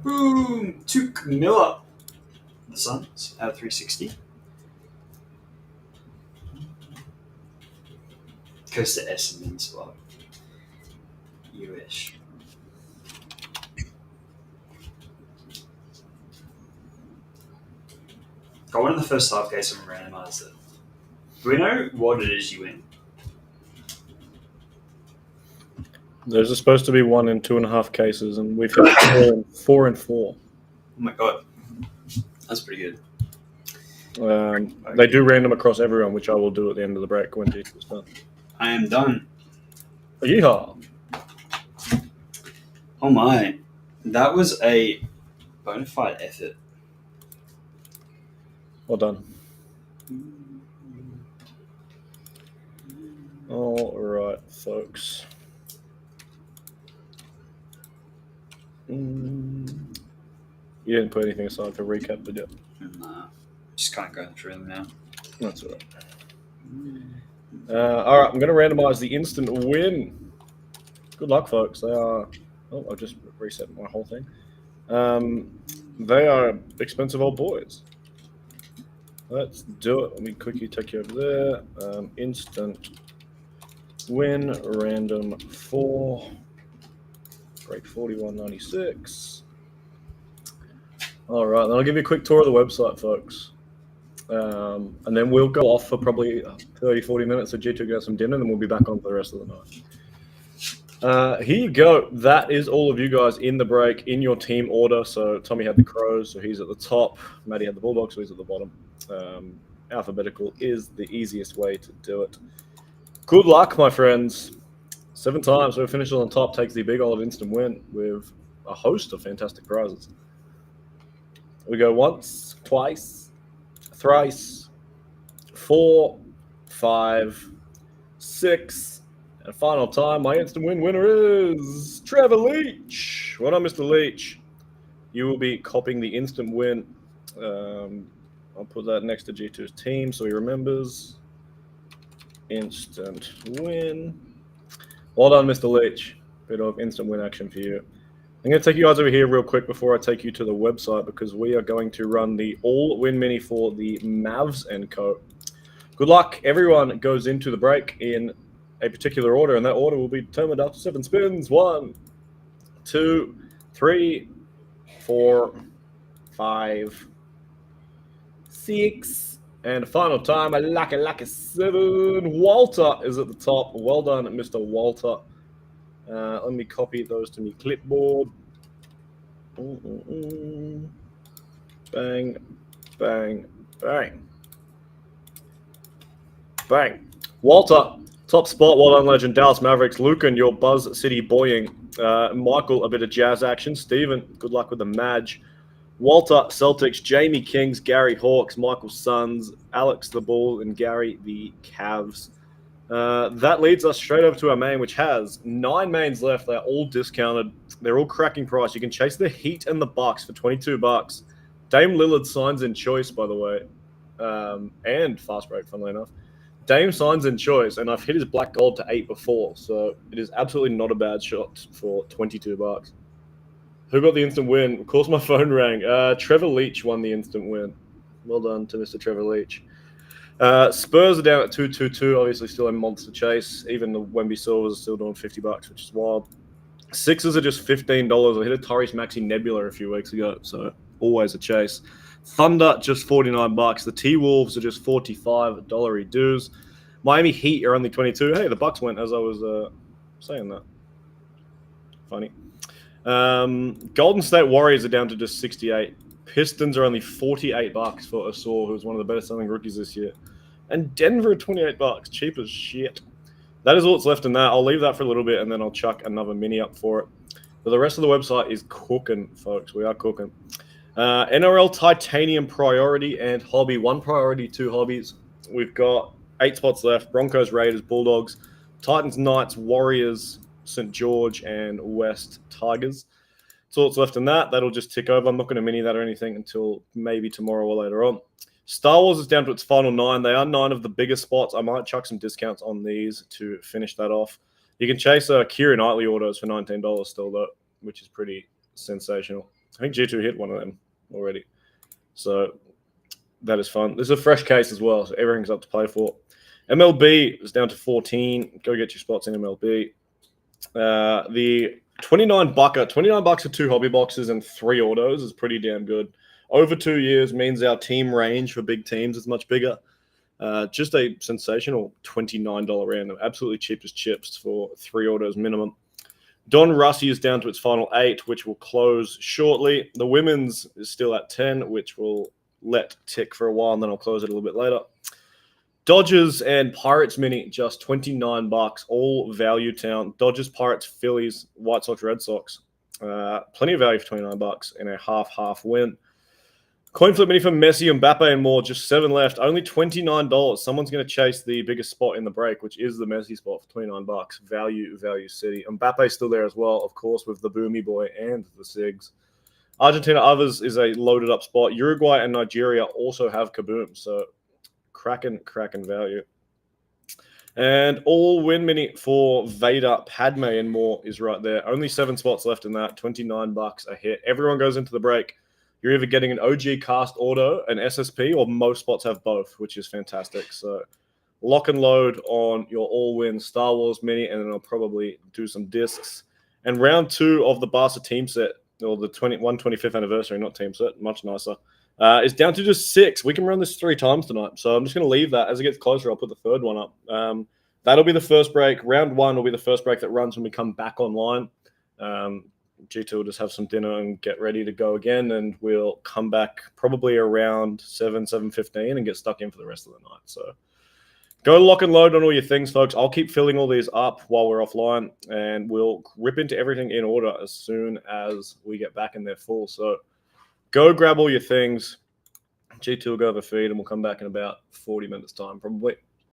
Boom! Took Miller. The Suns out of 360. Goes to Essendon spot. You wish. Got one in the first half case and randomised it. Do we know what it is you win? There's supposed to be 1 in 2.5 cases, and we've had 4 in 4. Oh my god. That's pretty good. They do random across everyone, which I will do at the end of the break when Jesus is done. I am done. Yeehaw! Oh my. That was a bona fide effort. Well done. All right, folks. You didn't put anything aside for recap, did you? Nah. Just kind of going through them now. That's all right. All right, I'm going to randomize the instant win. Good luck, folks. They are. Oh, I just reset my whole thing. They are expensive old boys. Let's do it. Let me quickly take you over there. Instant win, random 4. Break 41.96. All right, then I'll give you a quick tour of the website, folks. And then we'll go off for probably 30, 40 minutes so G2 can get some dinner, and then we'll be back on for the rest of the night. Here you go. That is all of you guys in the break, in your team order. So Tommy had the Crows, so he's at the top. Matty had the Bulldogs, so he's at the bottom. Alphabetical is the easiest way to do it. Good luck, my friends. 7 times, so finishes on top, takes the big old instant win with a host of fantastic prizes. We go once, twice, thrice, 4, 5, 6, and final time. My instant win winner is Trevor Leach. Well done, Mr. Leach. You will be copying the instant win. I'll put that next to G2's team so he remembers. Instant win. Well done, Mr. Leach. Bit of instant win action for you. I'm going to take you guys over here real quick before I take you to the website because we are going to run the all-win mini for the Mavs and Co. Good luck. Everyone goes into the break in a particular order, and that order will be determined after 7 spins. 1, 2, 3, 4, 5, 6, and final time. I like a 7. Walter is at the top. Well done, Mr. Walter. Let me copy those to me clipboard. Bang, bang, bang. Bang. Walter, top spot. Well done, legend. Dallas Mavericks. Lucan, your Buzz City boying. Michael, a bit of jazz action. Stephen, good luck with the Madge. Walter, Celtics. Jamie, Kings. Gary, Hawks. Michael, Suns. Alex, the Bull. And Gary, the Cavs. That leads us straight over to our main, which has 9 mains left. They're all discounted. They're all cracking price. You can chase the Heat and the Bucks for $22. Dame Lillard signs in choice, by the way, and fast break, funnily enough. Dame signs in choice, and I've hit his black gold to 8 before, so it is absolutely not a bad shot for $22. Who got the instant win? Of course, my phone rang. Trevor Leach won the instant win. Well done to Mr. Trevor Leach. Spurs are down at 2-2-2, obviously still a monster chase. Even the Wemby Silvers are still doing $50, which is wild. Sixers are just $15. I hit a Tyrese Maxey Nebula a few weeks ago, so always a chase. Thunder just $49. The T-Wolves are just $45 dues. Miami Heat are only 22. Hey, the Bucks went as I was saying that. Funny. Golden State Warriors are down to just 68. Pistons are only $48 for Asor, who's one of the better selling rookies this year. And Denver at $28, cheap as shit. That is all that's left in that. I'll leave that for a little bit, and then I'll chuck another mini up for it. But the rest of the website is cooking, folks. We are cooking. NRL Titanium Priority and Hobby. 1 priority, 2 hobbies. We've got 8 spots left. Broncos, Raiders, Bulldogs, Titans, Knights, Warriors, St. George, and West Tigers. That's all that's left in that. That'll just tick over. I'm not going to mini that or anything until maybe tomorrow or later on. Star Wars is down to its final 9. They are 9 of the biggest spots. I might chuck some discounts on these to finish that off. You can chase Kira Knightley autos for $19 still, though, which is pretty sensational. I think G2 hit one of them already. So that is fun. This is a fresh case as well, so everything's up to play for. MLB is down to 14. Go get your spots in MLB. The $29 $29 for 2 hobby boxes and 3 autos is pretty damn good. Over 2 years means our team range for big teams is much bigger. Just a sensational $29 random. Absolutely cheap as chips for 3 autos minimum. Don Russi is down to its final 8, which will close shortly. The women's is still at 10, which will let tick for a while, and then I'll close it a little bit later. Dodgers and Pirates mini, just $29, all value town. Dodgers, Pirates, Phillies, White Sox, Red Sox. Plenty of value for $29 in a half win. Coin flip mini for Messi, Mbappe, and more. Just 7 left. Only $29. Someone's going to chase the biggest spot in the break, which is the Messi spot for $29. Value city. Mbappe's still there as well, of course, with the Boomy Boy and the Sigs. Argentina others is a loaded up spot. Uruguay and Nigeria also have Kaboom. So cracking value. And all win mini for Vader, Padme, and more is right there. Only 7 spots left in that. $29 a hit. Everyone goes into the break. You're either getting an OG cast auto, an SSP, or most spots have both, which is fantastic. So lock and load on your all-win Star Wars mini, and then I'll probably do some discs. And round 2 of the Barca team set, or the 125th anniversary, not team set, much nicer, is down to just 6. We can run this 3 times tonight. So I'm just going to leave that. As it gets closer, I'll put the third one up. That'll be the first break. Round 1 will be the first break that runs when we come back online. G2 will just have some dinner and get ready to go again, and we'll come back probably around 7:15 and get stuck in for the rest of the night. So go lock and load on all your things, folks. I'll keep filling all these up while we're offline, and we'll rip into everything in order as soon as we get back in there full. So go grab all your things. G2 will go over feed, and we'll come back in about 40 minutes time probably.